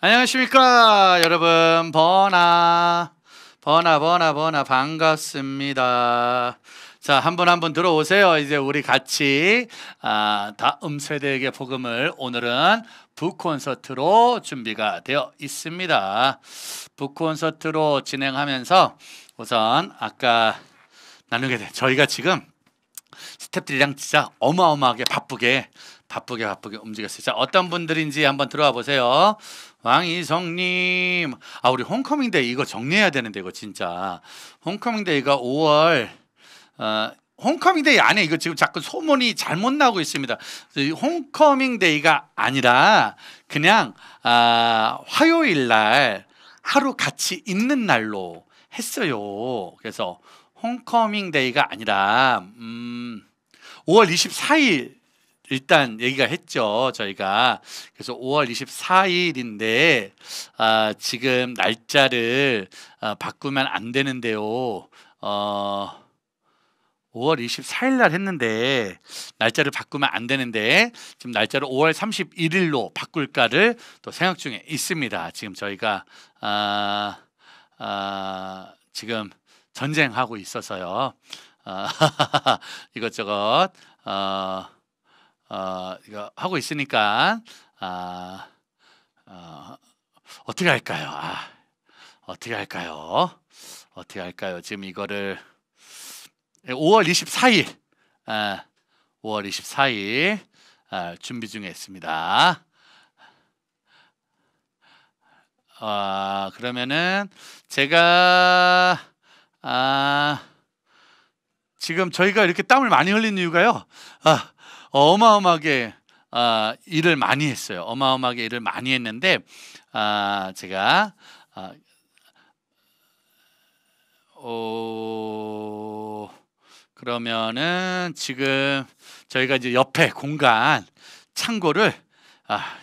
안녕하십니까 여러분. 버나 반갑습니다. 자, 한 분 한 분 들어오세요. 이제 우리 같이 다음 세대에게 복음을, 오늘은 북콘서트로 준비가 되어 있습니다. 북콘서트로 진행하면서 우선 아까 나누게 된, 저희가 지금 스태프들이랑 진짜 어마어마하게 바쁘게 움직였어요. 자, 어떤 분들인지 한번 들어와 보세요. 왕이성님, 우리 홈커밍데이 이거 정리해야 되는데, 이거 진짜 홈커밍데이가 5월 홈커밍데이 안에 이거 지금 자꾸 소문이 잘못 나오고 있습니다. 홈커밍데이가 아니라 그냥 화요일 날 하루 같이 있는 날로 했어요. 그래서 홈커밍데이가 아니라 5월 24일 일단 얘기가 했죠, 저희가. 그래서 5월 24일인데 지금 날짜를 바꾸면 안 되는데요. 5월 24일 날 했는데 날짜를 바꾸면 안 되는데 지금 날짜를 5월 31일로 바꿀까를 또 생각 중에 있습니다. 지금 저희가 지금 전쟁하고 있어서요. 이것저것 이거 하고 있으니까 어떻게 할까요? 어떻게 할까요? 지금 이거를 5월 24일 5월 24일 준비 중에 있습니다. 그러면은 제가 지금 저희가 이렇게 땀을 많이 흘린 이유가요, 어마어마하게 일을 많이 했어요. 어마어마하게 일을 많이 했는데 제가 그러면은 지금 저희가 이제 옆에 공간 창고를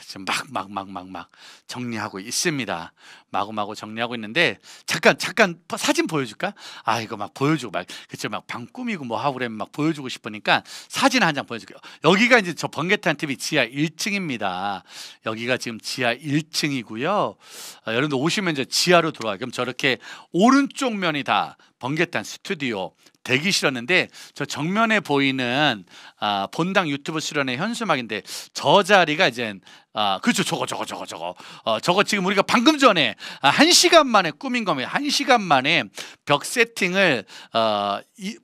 지금 막 정리하고 있습니다. 마구마구 정리하고 있는데 잠깐 사진 보여줄까? 이거 막 보여주고 그쵸, 막 방 꾸미고 뭐 하고 그러면 막 보여주고 싶으니까 사진 한 장 보여줄게요. 여기가 이제 저 번개탄 TV 지하 1층입니다. 여기가 지금 지하 1층이고요. 여러분들 오시면 이제 지하로 들어와요. 그럼 저렇게 오른쪽 면이 다 번개탄 스튜디오 대기실이었는데, 저 정면에 보이는 본당 유튜브 수련회 현수막인데, 저 자리가 이제 그렇죠, 저거 지금 우리가 방금 전에 1시간 만에 꾸민 겁니다. 1시간 만에 벽 세팅을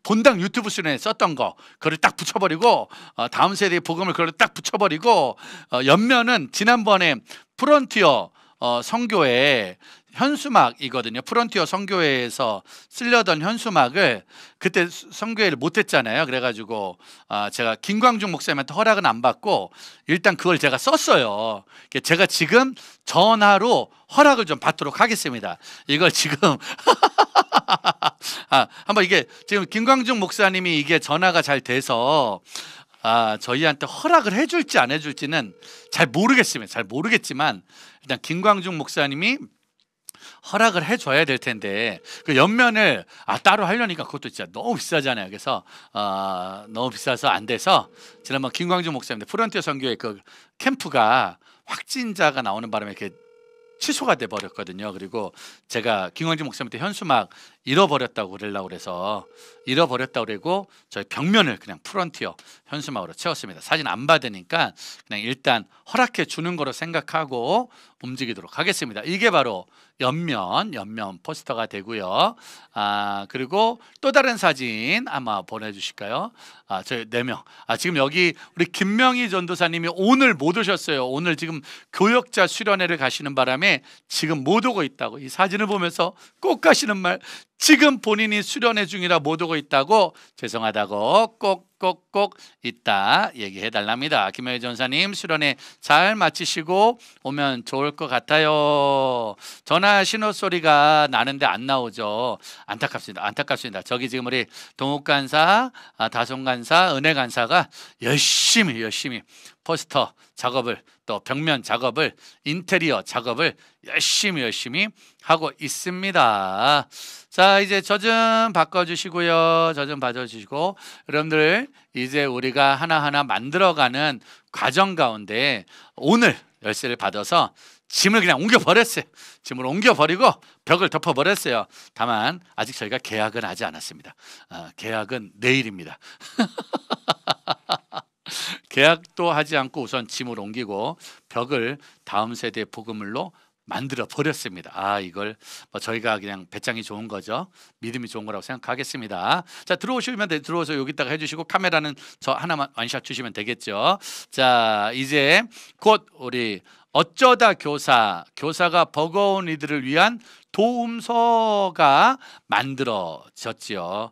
본당 유튜브 수련회에 썼던 거, 그걸 딱 붙여버리고 다음 세대의 복음을 그걸 딱 붙여버리고, 옆면은 지난번에 프론티어 선교회 현수막이거든요. 프론티어 선교회에서 쓰려던 현수막을 그때 선교회를 못했잖아요. 그래가지고 제가 김광중 목사님한테 허락은 안 받고 일단 그걸 제가 썼어요. 제가 지금 전화로 허락을 좀 받도록 하겠습니다. 이걸 지금 한번, 이게 지금 김광중 목사님이 이게 전화가 잘 돼서 저희한테 허락을 해줄지 안 해줄지는 잘 모르겠지만 일단 김광중 목사님이 허락을 해줘야 될 텐데, 그 옆면을 따로 하려니까 그것도 진짜 너무 비싸잖아요. 그래서 너무 비싸서 안 돼서 지난번 김광중 목사님 프론티어 선교회 그 캠프가 확진자가 나오는 바람에 이렇게 취소가 돼 버렸거든요. 그리고 제가 김광중 목사님한테 현수막 잃어버렸다고 그래서 그러고 저희 벽면을 그냥 프론티어 현수막으로 채웠습니다. 사진 안 받으니까 그냥 일단 허락해 주는 거로 생각하고 움직이도록 하겠습니다. 이게 바로 옆면 포스터가 되고요. 그리고 또 다른 사진 아마 보내주실까요? 저희 4명. 지금 여기 우리 김명희 전도사님이 오늘 못 오셨어요. 오늘 지금 교역자 수련회를 가시는 바람에 지금 못 오고 있다고, 이 사진을 보면서 꼭 가시는 말, 지금 본인이 수련회 중이라 못 오고 있다고, 죄송하다고 꼭 이따 얘기해 달랍니다. 김명희 전사님 수련회 잘 마치시고 오면 좋을 것 같아요. 전화 신호 소리가 나는데 안 나오죠. 안타깝습니다. 저기 지금 우리 동욱 간사, 다솜 간사, 은혜 간사가 열심히 포스터 작업을, 또 벽면 작업을, 인테리어 작업을 열심히 하고 있습니다. 자, 이제 저 좀 바꿔주시고요. 저 좀 봐주시고, 여러분들 이제 우리가 하나하나 만들어가는 과정 가운데 오늘 열쇠를 받아서 짐을 그냥 옮겨버렸어요. 짐을 옮겨버리고 벽을 덮어버렸어요. 다만 아직 저희가 계약은 하지 않았습니다. 계약은 내일입니다. 계약도 하지 않고 우선 짐을 옮기고 벽을 다음 세대 복음을로 만들어 버렸습니다. 이걸 뭐 저희가 그냥 배짱이 좋은 거죠. 믿음이 좋은 거라고 생각하겠습니다. 자, 들어오시면 들어오서 여기다가 해주시고 카메라는 저 하나만 완샷 주시면 되겠죠. 자, 이제 곧 우리 어쩌다 교사가 버거운 이들을 위한 도움서가 만들어졌지요.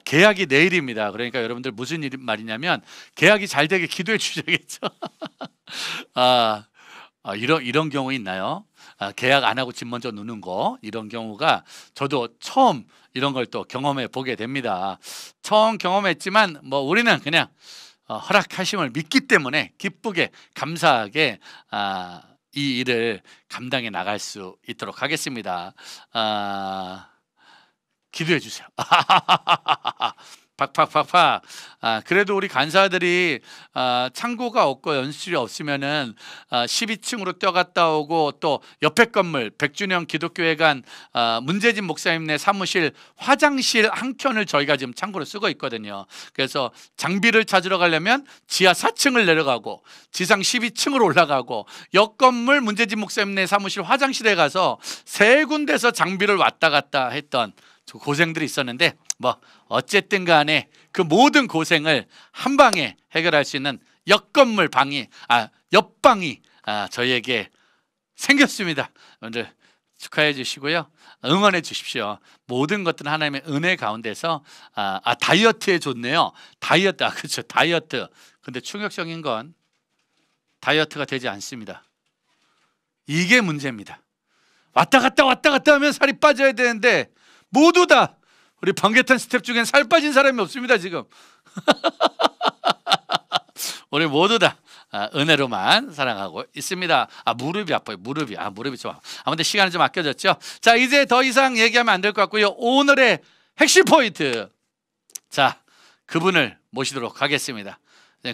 계약이 내일입니다. 그러니까 여러분들 무슨 말이냐면 계약이 잘 되게 기도해 주셔야겠죠. 이런 경우 있나요? 계약 안 하고 집 먼저 누는 거, 이런 경우가 저도 처음 이런 걸 또 경험해 보게 됩니다. 처음 경험했지만 뭐 우리는 그냥 허락하심을 믿기 때문에 기쁘게 감사하게 이 일을 감당해 나갈 수 있도록 하겠습니다. 기도해 주세요. 팍팍팍팍. 그래도 우리 간사들이 창고가 없고 연수실이 없으면은 12층으로 뛰어갔다 오고 또 옆에 건물 백준영 기독교회관 문재진 목사님네 사무실 화장실 한 켠을 저희가 지금 창고로 쓰고 있거든요. 그래서 장비를 찾으러 가려면 지하 4층을 내려가고 지상 12층으로 올라가고 옆 건물 문재진 목사님네 사무실 화장실에 가서 세 군데서 장비를 왔다 갔다 했던 고생들이 있었는데 뭐 어쨌든 간에 그 모든 고생을 한 방에 해결할 수 있는 옆건물 방이 옆방이 저희에게 생겼습니다. 여러분들 축하해 주시고요. 응원해 주십시오. 모든 것들은 하나님의 은혜 가운데서 다이어트에 좋네요. 다이어트 그렇죠. 다이어트. 근데 충격적인 건 다이어트가 되지 않습니다. 이게 문제입니다. 왔다 갔다 하면 살이 빠져야 되는데 모두 다 우리 방개탄 스텝 중엔 살 빠진 사람이 없습니다 지금. 우리 모두 다 은혜로만 사랑하고 있습니다. 무릎이 아파요. 무릎이 좋아. 아무튼 시간이 좀 아껴졌죠. 자, 이제 더 이상 얘기하면 안 될 것 같고요. 오늘의 핵심 포인트, 자, 그분을 모시도록 하겠습니다.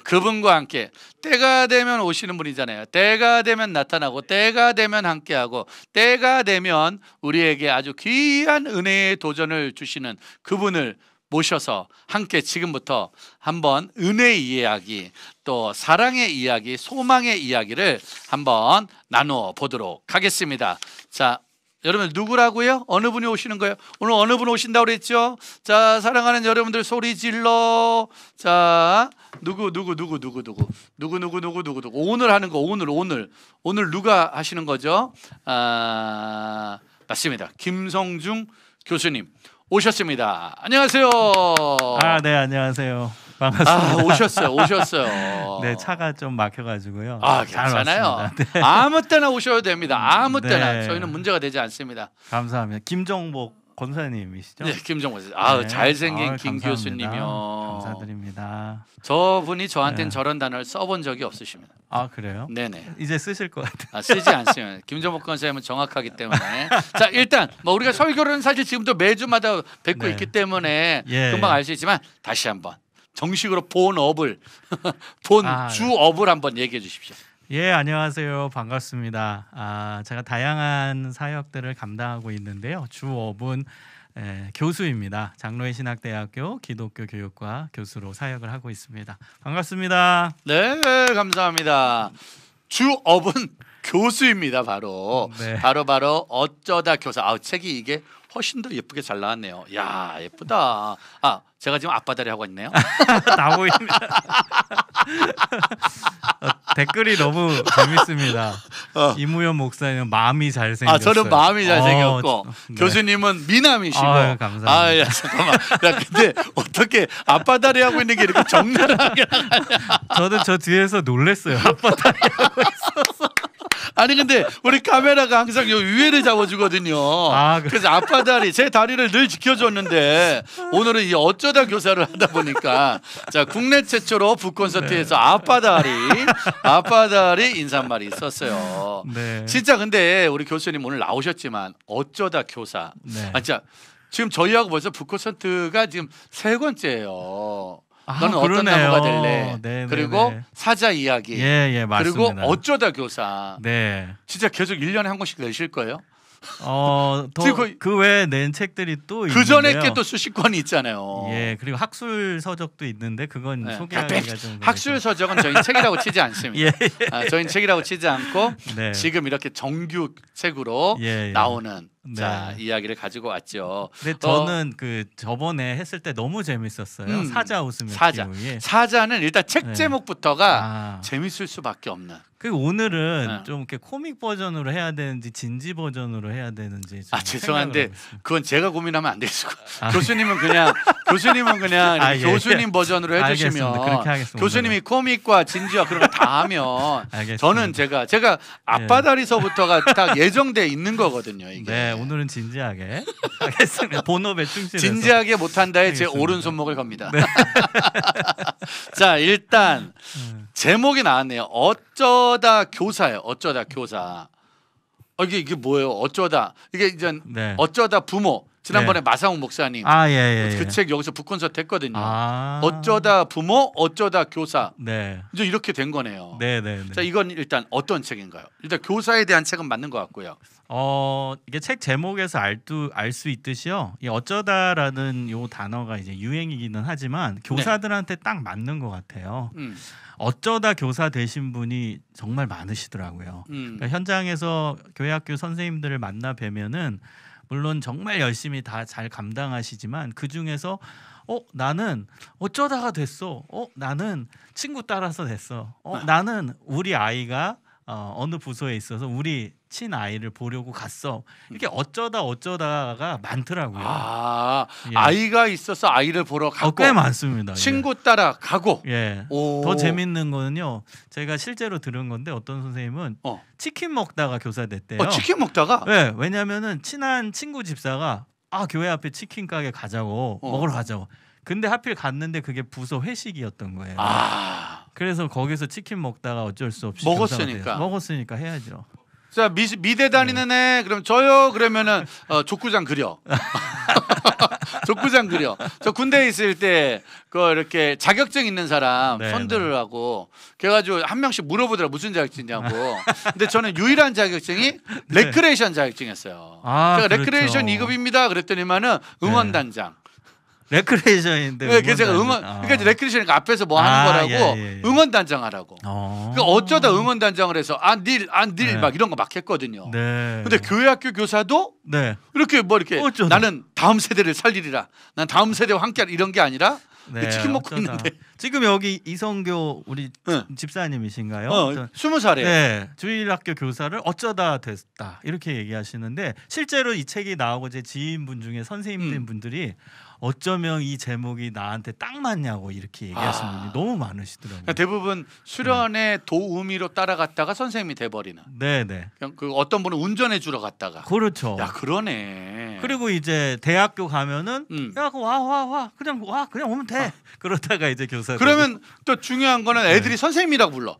그분과 함께 때가 되면 오시는 분이잖아요. 때가 되면 나타나고 때가 되면 함께하고 때가 되면 우리에게 아주 귀한 은혜의 도전을 주시는 그분을 모셔서 함께 지금부터 한번 은혜의 이야기, 또 사랑의 이야기, 소망의 이야기를 한번 나누어 보도록 하겠습니다. 자, 여러분 누구라고요? 어느 분이 오시는 거예요? 오늘 어느 분 오신다고 그랬죠? 자, 사랑하는 여러분들 소리 질러. 자, 누구 오늘 하는 거 오늘 누가 하시는 거죠? 맞습니다. 김성중 교수님 오셨습니다. 안녕하세요. 네, 안녕하세요. 반갑습니다. 오셨어요. 네, 차가 좀 막혀가지고요. 괜찮아요. 네. 아무 때나 오셔도 됩니다. 아무 때나. 네. 저희는 문제가 되지 않습니다. 감사합니다. 김정복 권사님이시죠? 네, 김정복. 네. 잘생긴 김 감사합니다. 교수님이요. 감사드립니다. 저분이 저한테는 네. 저런 단어를 써본 적이 없으십니다. 그래요? 네네. 이제 쓰실 것 같아요. 쓰지 않습니다. 김정복 권사님은 정확하기 때문에. 자, 일단 뭐 우리가 설교는 사실 지금도 매주마다 뵙고 네. 있기 때문에 예. 금방 알 수 있지만 다시 한번 정식으로 본업을 주업을 한번 얘기해 주십시오. 예, 안녕하세요. 반갑습니다. 제가 다양한 사역들을 감당하고 있는데요. 주업은 교수입니다. 장로의 신학대학교 기독교 교육과 교수로 사역을 하고 있습니다. 반갑습니다. 네, 감사합니다. 주업은 교수입니다. 바로 네. 바로 어쩌다 교사. 책이 이게 훨씬 더 예쁘게 잘 나왔네요. 야, 예쁘다. 제가 지금 앞바다리 하고 있네요. 다 보입니다. 댓글이 너무 재밌습니다. 이무현 목사님은 마음이 잘생겼어요. 저는 마음이 잘생겼고 네. 교수님은 미남이시고. 감사합니다. 야, 잠깐만. 야, 근데 어떻게 앞바다리 하고 있는 게 이렇게 적나라하게 저도 저 뒤에서 놀랬어요. 앞바다리 하고 있어서. 아니 근데 우리 카메라가 항상 요 위에를 잡아주거든요. 그래서 앞바다리 제 다리를 늘 지켜줬는데 오늘은 이 어쩌다 교사를 하다 보니까 자, 국내 최초로 북콘서트에서 앞바다리 인사말이 있었어요. 네. 진짜 근데 우리 교수님 오늘 나오셨지만 어쩌다 교사. 네. 진짜 지금 저희하고 벌써 북콘서트가 지금 3번째예요. 너는 어떤 그러네요. 나무가 될래? 네, 그리고 네, 네. 사자 이야기. 예, 그리고 맞습니다. 어쩌다 교사. 네. 진짜 계속 1년에 한 권씩 내실 거예요? 더 그 외에 낸 책들이 또 그 전에 있는데요. 게 또 수십 권이 있잖아요. 예, 그리고 학술 서적도 있는데 그건 네. 소개하기가 좀 학술 서적은 저희 책이라고 치지 않습니다. 예. 저희는 책이라고 치지 않고 네. 지금 이렇게 정규 책으로 예. 나오는 네. 자 이야기를 가지고 왔죠. 근데 저는 그 저번에 했을 때 너무 재밌었어요. 사자 웃으며 사자. 키우기. 사자는 일단 책 네. 제목부터가 재밌을 수밖에 없는. 그리고 오늘은 네. 좀 이렇게 코믹 버전으로 해야 되는지 진지 버전으로 해야 되는지 좀 죄송한데 생각을 하고 있습니다. 그건 제가 고민하면 안 되시고 교수님은 그냥 예. 교수님 버전으로 알겠습니다. 해주시면 그렇게 하겠습니다. 교수님이 코믹과 진지와 그런 거 다 하면 알겠습니다. 저는 제가 앞바다리서부터가 딱 예정돼 있는 거거든요. 이게 네, 오늘은 진지하게 하겠습니다. 본업에 충실해서. 진지하게 못한다에 제 알겠습니다. 오른손목을 겁니다. 자 일단 제목이 나왔네요. 어쩌다 교사예요. 어쩌다 교사. 이게 뭐예요? 어쩌다 이게 이제 네. 어쩌다 부모. 지난번에 네. 마상욱 목사님 예. 그 책 여기서 북콘서트 했거든요. 아. 어쩌다 부모, 어쩌다 교사. 네. 이제 이렇게 된 거네요. 네. 자 이건 일단 어떤 책인가요? 일단 교사에 대한 책은 맞는 것 같고요. 이게 책 제목에서 알 수 있듯이요. 이 어쩌다라는 요 단어가 이제 유행이기는 하지만 교사들한테 딱 맞는 것 같아요. 어쩌다 교사 되신 분이 정말 많으시더라고요. 그러니까 현장에서 교회학교 선생님들을 만나 뵈면은 물론 정말 열심히 다 잘 감당하시지만 그 중에서 나는 어쩌다가 됐어. 나는 친구 따라서 됐어. 나는 우리 아이가 어느 부서에 있어서 우리 친아이를 보려고 갔어. 이렇게 어쩌다가 많더라고요. 예. 아이가 있어서 아이를 보러 가고 꽤 많습니다. 친구 따라 가고. 예. 더 재밌는 거는요. 제가 실제로 들은 건데 어떤 선생님은 치킨 먹다가 교사 됐대요. 치킨 먹다가? 네. 왜냐면은 친한 친구 집사가 교회 앞에 치킨 가게 가자고 먹으러 가자고. 근데 하필 갔는데 그게 부서 회식이었던 거예요. 그래서 거기서 치킨 먹다가 어쩔 수 없이 먹었으니까 해야죠. 자 미대 다니는 애 그럼 저요 그러면은 족구장 그려. 족구장 그려. 저 군대에 있을 때 그 이렇게 자격증 있는 사람 손들으라고 그래가지고 한 명씩 물어보더라 무슨 자격증이냐고. 근데 저는 유일한 자격증이 레크레이션 자격증이었어요. 제가 그렇죠. 레크레이션 2급입니다. 그랬더니만은 응원단장. 레크레이션인데. 그러니까 제가 그러니까 이제 레크레이션이니까 앞에서 뭐 하는 거라고 응원단장 하라고. 그러니까 어쩌다 응원단장을 해서 안딜 막 이런 거 막 했거든요. 근데 교회학교 교사도 이렇게 이렇게 나는 다음 세대를 살리리라. 난 다음 세대와 함께 이런 게 아니라 치킨 먹고 있는데 지금 여기 이성교 우리 집사님이신가요? 20살에 네, 주일학교 교사를 어쩌다 됐다 이렇게 얘기하시는데 실제로 이 책이 나오고 제 지인분 중에 선생님들 분들이 어쩌면 이 제목이 나한테 딱 맞냐고 이렇게 얘기하시는 분이 너무 많으시더라고요. 그러니까 대부분 수련의 도우미로 따라갔다가 선생님이 돼버리는. 네네. 그냥 그 어떤 분은 운전해 주러 갔다가. 그렇죠. 야 그러네. 그리고 이제 대학교 가면은 야 와 그냥 오면 돼. 그러다가 이제 교사. 그러면 또 중요한 거는 애들이 선생님이라고 불러.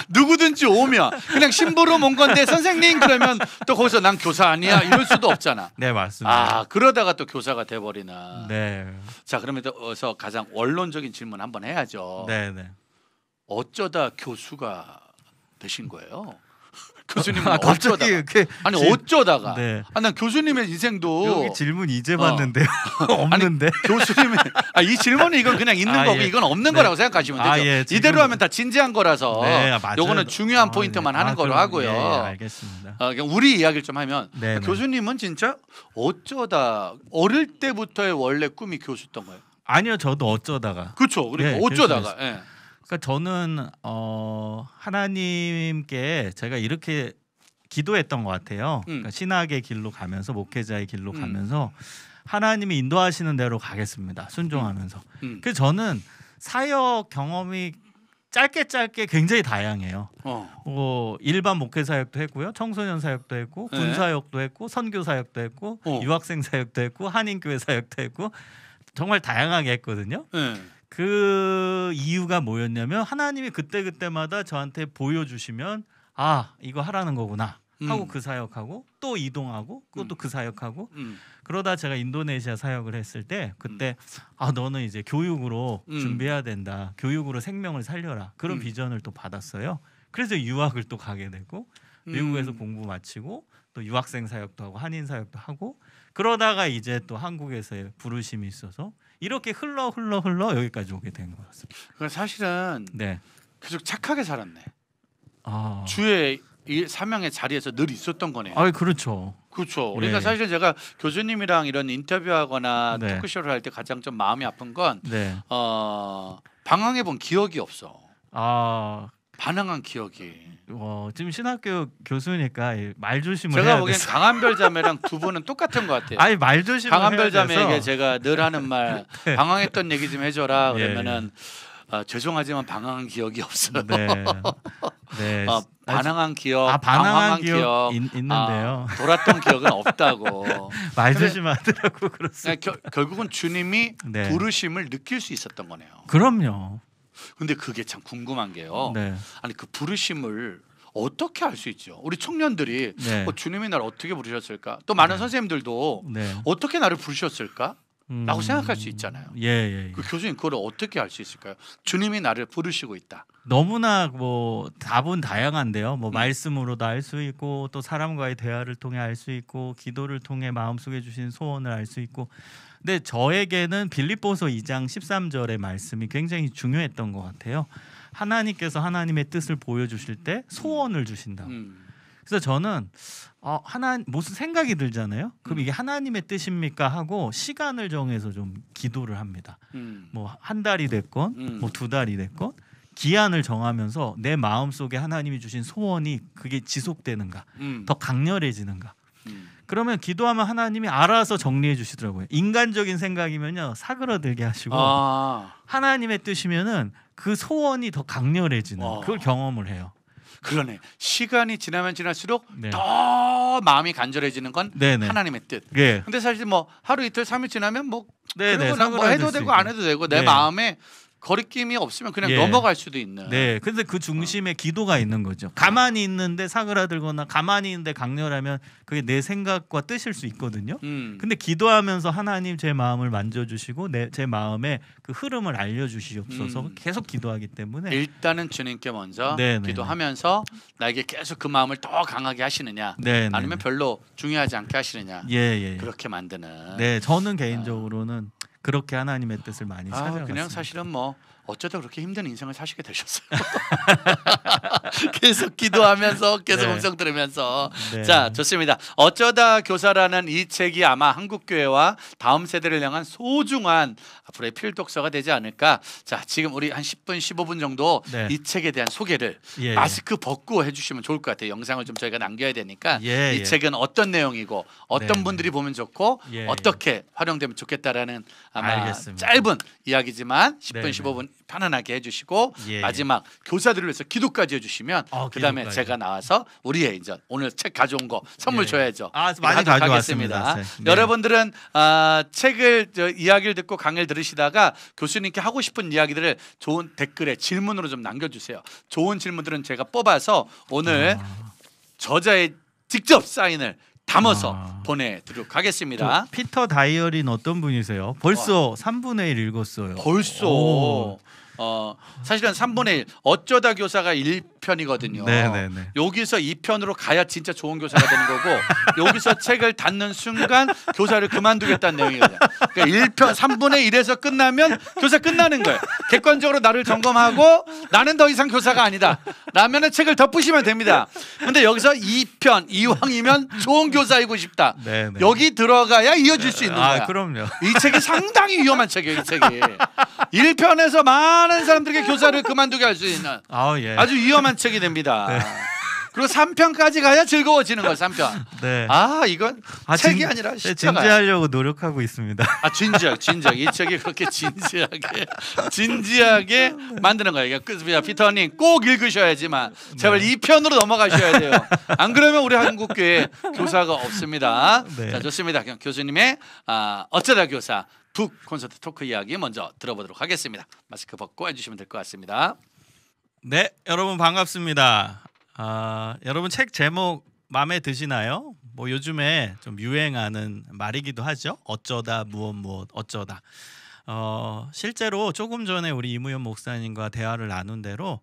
누구든지 오면 그냥 심부름 온 건데 선생님 그러면 또 거기서 난 교사 아니야 이럴 수도 없잖아. 네 맞습니다. 그러다가 또 교사가 돼버리는. 네. 자 그러면 또 가장 원론적인 질문 한번 해야죠. 네네. 어쩌다 교수가 되신 거예요? 교수님은 어쩌다가 어쩌다가 난 교수님의 인생도 여기 질문 이제 봤는데요. 없는데 교수님의 이 질문은 이건 그냥 있는 거고 이건 없는 거라고 생각하시면 되죠. 이대로 하면 다 진지한 거라서 요거는 중요한 포인트만 하는 거로 하고요. 알겠습니다. 우리 이야기를 좀 하면 교수님은 진짜 어쩌다 어릴 때부터의 원래 꿈이 교수였던 거예요? 아니요, 저도 어쩌다가. 그렇죠. 그러니까 어쩌다가. 그러니까 저는 하나님께 제가 이렇게 기도했던 것 같아요. 그러니까 신학의 길로 가면서 목회자의 길로 가면서 하나님이 인도하시는 대로 가겠습니다. 순종하면서. 그래서 저는 사역 경험이 짧게 굉장히 다양해요. 일반 목회 사역도 했고요, 청소년 사역도 했고, 군 사역도 했고, 선교 사역도 했고, 유학생 사역도 했고, 한인교회 사역도 했고, 정말 다양하게 했거든요. 그 이유가 뭐였냐면 하나님이 그때마다 저한테 보여주시면 이거 하라는 거구나. 하고 그 사역하고 또 이동하고 그것도 그 사역하고 그러다 제가 인도네시아 사역을 했을 때 그때 너는 이제 교육으로 준비해야 된다. 교육으로 생명을 살려라. 그런 비전을 또 받았어요. 그래서 유학을 또 가게 되고 미국에서 공부 마치고 또 유학생 사역도 하고 한인 사역도 하고 그러다가 이제 또 한국에서의 부르심이 있어서 이렇게 흘러 여기까지 오게 된 것 같습니다. 그러니까 사실은 네. 계속 착하게 살았네. 주의 이 사명의 자리에서 늘 있었던 거네요. 그렇죠. 그렇죠. 그러니까 사실 제가 교수님이랑 이런 인터뷰하거나 네. 토크쇼를 할 때 가장 좀 마음이 아픈 건 네. 방황해 본 기억이 없어. 반항한 기억이. 지금 신학교 교수니까 말 조심을 제가 해야 보기엔 돼서. 강한별 자매랑 두 분은 똑같은 것 같아요. 말 조심을 강한별 해야 돼서. 자매에게 제가 늘 하는 말 네. 방황했던 얘기 좀 해줘라. 예, 그러면은 죄송하지만 방황한 기억이 없어요. 네. 네. 반항한 기억, 반항한 방황한 기억 있는데요. 돌았던 기억은 없다고. 말 조심하더라고 그렇습니다. 그러니까 결국은 주님이 네. 부르심을 느낄 수 있었던 거네요. 그럼요. 근데 그게 참 궁금한 게요. 네. 아니 그 부르심을 어떻게 알 수 있죠? 우리 청년들이 네. 주님이 나를 어떻게 부르셨을까? 또 많은 선생님들도 네. 어떻게 나를 부르셨을까? 라고 생각할 수 있잖아요. 예. 그 교수님 그걸 어떻게 알 수 있을까요? 주님이 나를 부르시고 있다. 너무나 답은 다양한데요. 말씀으로도 알 수 있고 또 사람과의 대화를 통해 알 수 있고 기도를 통해 마음속에 주신 소원을 알 수 있고. 근데 저에게는 빌립보서 2장 13절의 말씀이 굉장히 중요했던 것 같아요. 하나님께서 하나님의 뜻을 보여주실 때 소원을 주신다. 그래서 저는 무슨 생각이 들잖아요. 그럼 이게 하나님의 뜻입니까 하고 시간을 정해서 좀 기도를 합니다. 한 달이 됐건 두 달이 됐건 기한을 정하면서 내 마음속에 하나님이 주신 소원이 그게 지속되는가 더 강렬해지는가. 그러면 기도하면 하나님이 알아서 정리해 주시더라고요. 인간적인 생각이면요 사그러들게 하시고 하나님의 뜻이면은 그 소원이 더 강렬해지는 그걸 경험을 해요. 그러네. 시간이 지나면 지날수록 네. 더 마음이 간절해지는 건 네네. 하나님의 뜻. 네. 근데 사실 하루 이틀 3일 지나면 네네. 해도 되고 안 해도 되고 내 네. 마음에 거리낌이 없으면 그냥 넘어갈 수도 있는. 네. 근데 그 중심에 기도가 있는 거죠. 가만히 있는데 사그라들거나 가만히 있는데 강렬하면 그게 내 생각과 뜻일 수 있거든요. 근데 기도하면서 하나님 제 마음을 만져주시고 제 마음의 그 흐름을 알려주시옵소서 계속 기도하기 때문에 일단은 주님께 먼저 네네네. 기도하면서 나에게 계속 그 마음을 더 강하게 하시느냐 네네네. 아니면 별로 중요하지 않게 하시느냐 예. 그렇게 만드는. 네. 저는 개인적으로는 그렇게 하나님의 뜻을 많이 찾아갔습니다. 그냥 사실은 어쩌다 그렇게 힘든 인생을 사시게 되셨어요. 계속 기도하면서 계속 네. 음성 들으면서. 네. 자, 좋습니다. 어쩌다 교사라는 이 책이 아마 한국교회와 다음 세대를 향한 소중한 앞으로의 필독서가 되지 않을까. 자, 지금 우리 한 10분 15분 정도 네. 이 책에 대한 소개를 예. 마스크 벗고 해주시면 좋을 것 같아요. 영상을 좀 저희가 남겨야 되니까 예. 이 책은 어떤 내용이고 어떤 네. 분들이 보면 좋고 예. 어떻게 활용되면 좋겠다라는 아마 알겠습니다. 짧은 이야기지만 10분 네. 15분 편안하게 해주시고 예. 마지막 교사들을 위해서 기도까지 해주시면 그다음에 기도까지. 제가 나와서 우리의 이제 오늘 책 가져온 거 선물 예. 줘야죠. 많이 하도록 가져왔습니다. 하겠습니다. 네. 여러분들은 책을 이야기를 듣고 강의를 들으시다가 교수님께 하고 싶은 이야기들을 좋은 댓글에 질문으로 좀 남겨주세요. 좋은 질문들은 제가 뽑아서 오늘 저자의 직접 사인을 담아서 보내드리도록 하겠습니다. 피터 다이어리는 어떤 분이세요? 벌써 3분의 1 읽었어요. 벌써 사실은 3분의 1 어쩌다 교사가 1편이거든요. 네네네. 여기서 2편으로 가야 진짜 좋은 교사가 되는 거고 여기서 책을 닫는 순간 교사를 그만두겠다는 내용이거든요. 그러니까 1편 3분의 1에서 끝나면 교사 끝나는 거예요. 객관적으로 나를 점검하고 나는 더 이상 교사가 아니다 라면은 책을 덮으시면 됩니다. 근데 여기서 2편 이왕이면 좋은 교사이고 싶다. 네네. 여기 들어가야 이어질 수 있는 거야. 그럼요. 이 책이 상당히 위험한 책이에요. 이 책이 1편에서 많은 사람들에게 교사를 그만두게 할 수 있는 예. 아주 위험한 책이 됩니다. 그리고 3편까지 가야 즐거워지는 거예요. 3편. 네. 이건 책이 아니라 십자가야. 진지하려고 노력하고 있습니다. 진지하게 이 책이 그렇게 진지하게 만드는 거예요. 그러니까 피터님 꼭 읽으셔야지만 제발 2편으로 넘어가셔야 돼요. 안 그러면 우리 한국교회 교사가 없습니다. 네. 자, 좋습니다. 그럼 교수님의 어쩌다 교사 북 콘서트 토크 이야기 먼저 들어보도록 하겠습니다. 마스크 벗고 해주시면 될 것 같습니다. 네, 여러분 반갑습니다. 여러분 책 제목 마음에 드시나요? 뭐 요즘에 좀 유행하는 말이기도 하죠. 어쩌다 무엇 어쩌다. 실제로 조금 전에 우리 이무현 목사님과 대화를 나눈 대로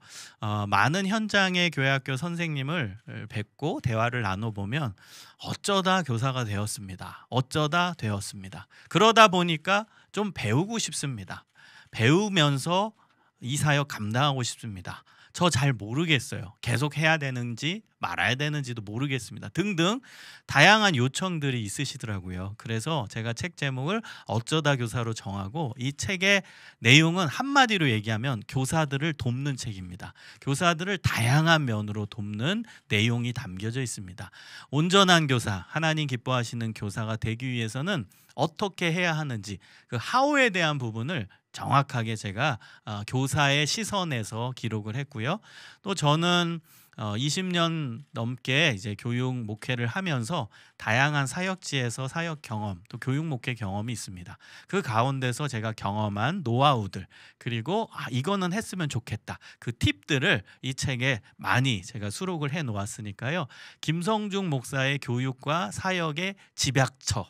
많은 현장의 교회학교 선생님을 뵙고 대화를 나눠보면 어쩌다 교사가 되었습니다. 어쩌다 되었습니다. 그러다 보니까 좀 배우고 싶습니다. 배우면서 이 사역 감당하고 싶습니다. 저 잘 모르겠어요. 계속 해야 되는지 말아야 되는지도 모르겠습니다. 등등 다양한 요청들이 있으시더라고요. 그래서 제가 책 제목을 어쩌다 교사로 정하고 이 책의 내용은 한마디로 얘기하면 교사들을 돕는 책입니다. 교사들을 다양한 면으로 돕는 내용이 담겨져 있습니다. 온전한 교사, 하나님 기뻐하시는 교사가 되기 위해서는 어떻게 해야 하는지 그 how에 대한 부분을 정확하게 제가 교사의 시선에서 기록을 했고요. 또 저는 20년 넘게 이제 교육 목회를 하면서 다양한 사역지에서 사역 경험 또 교육 목회 경험이 있습니다. 그 가운데서 제가 경험한 노하우들 그리고 이거는 했으면 좋겠다 그 팁들을 이 책에 많이 제가 수록을 해 놓았으니까요. 김성중 목사의 교육과 사역의 집약서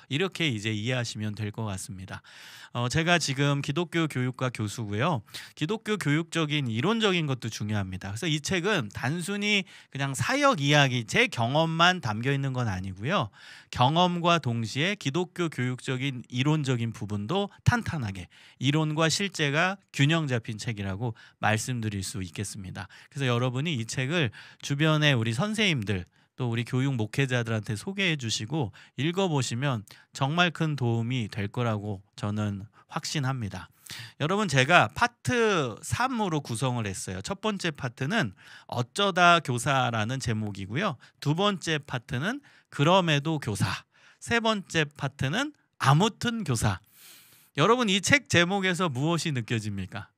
이렇게 이제 이해하시면 될 것 같습니다. 제가 지금 기독교 교육과 교수고요. 기독교 교육적인 이론적인 것도 중요합니다. 그래서 이 책은 단순히 그냥 사역 이야기, 제 경험만 담겨 있는 건 아니고요. 경험과 동시에 기독교 교육적인 이론적인 부분도 탄탄하게 이론과 실제가 균형 잡힌 책이라고 말씀드릴 수 있겠습니다. 그래서 여러분이 이 책을 주변에 우리 선생님들 또 우리 교육 목회자들한테 소개해 주시고 읽어보시면 정말 큰 도움이 될 거라고 저는 확신합니다. 여러분 제가 파트 3으로 구성을 했어요. 첫 번째 파트는 어쩌다 교사라는 제목이고요. 두 번째 파트는 그럼에도 교사, 세 번째 파트는 아무튼 교사. 여러분 이 책 제목에서 무엇이 느껴집니까?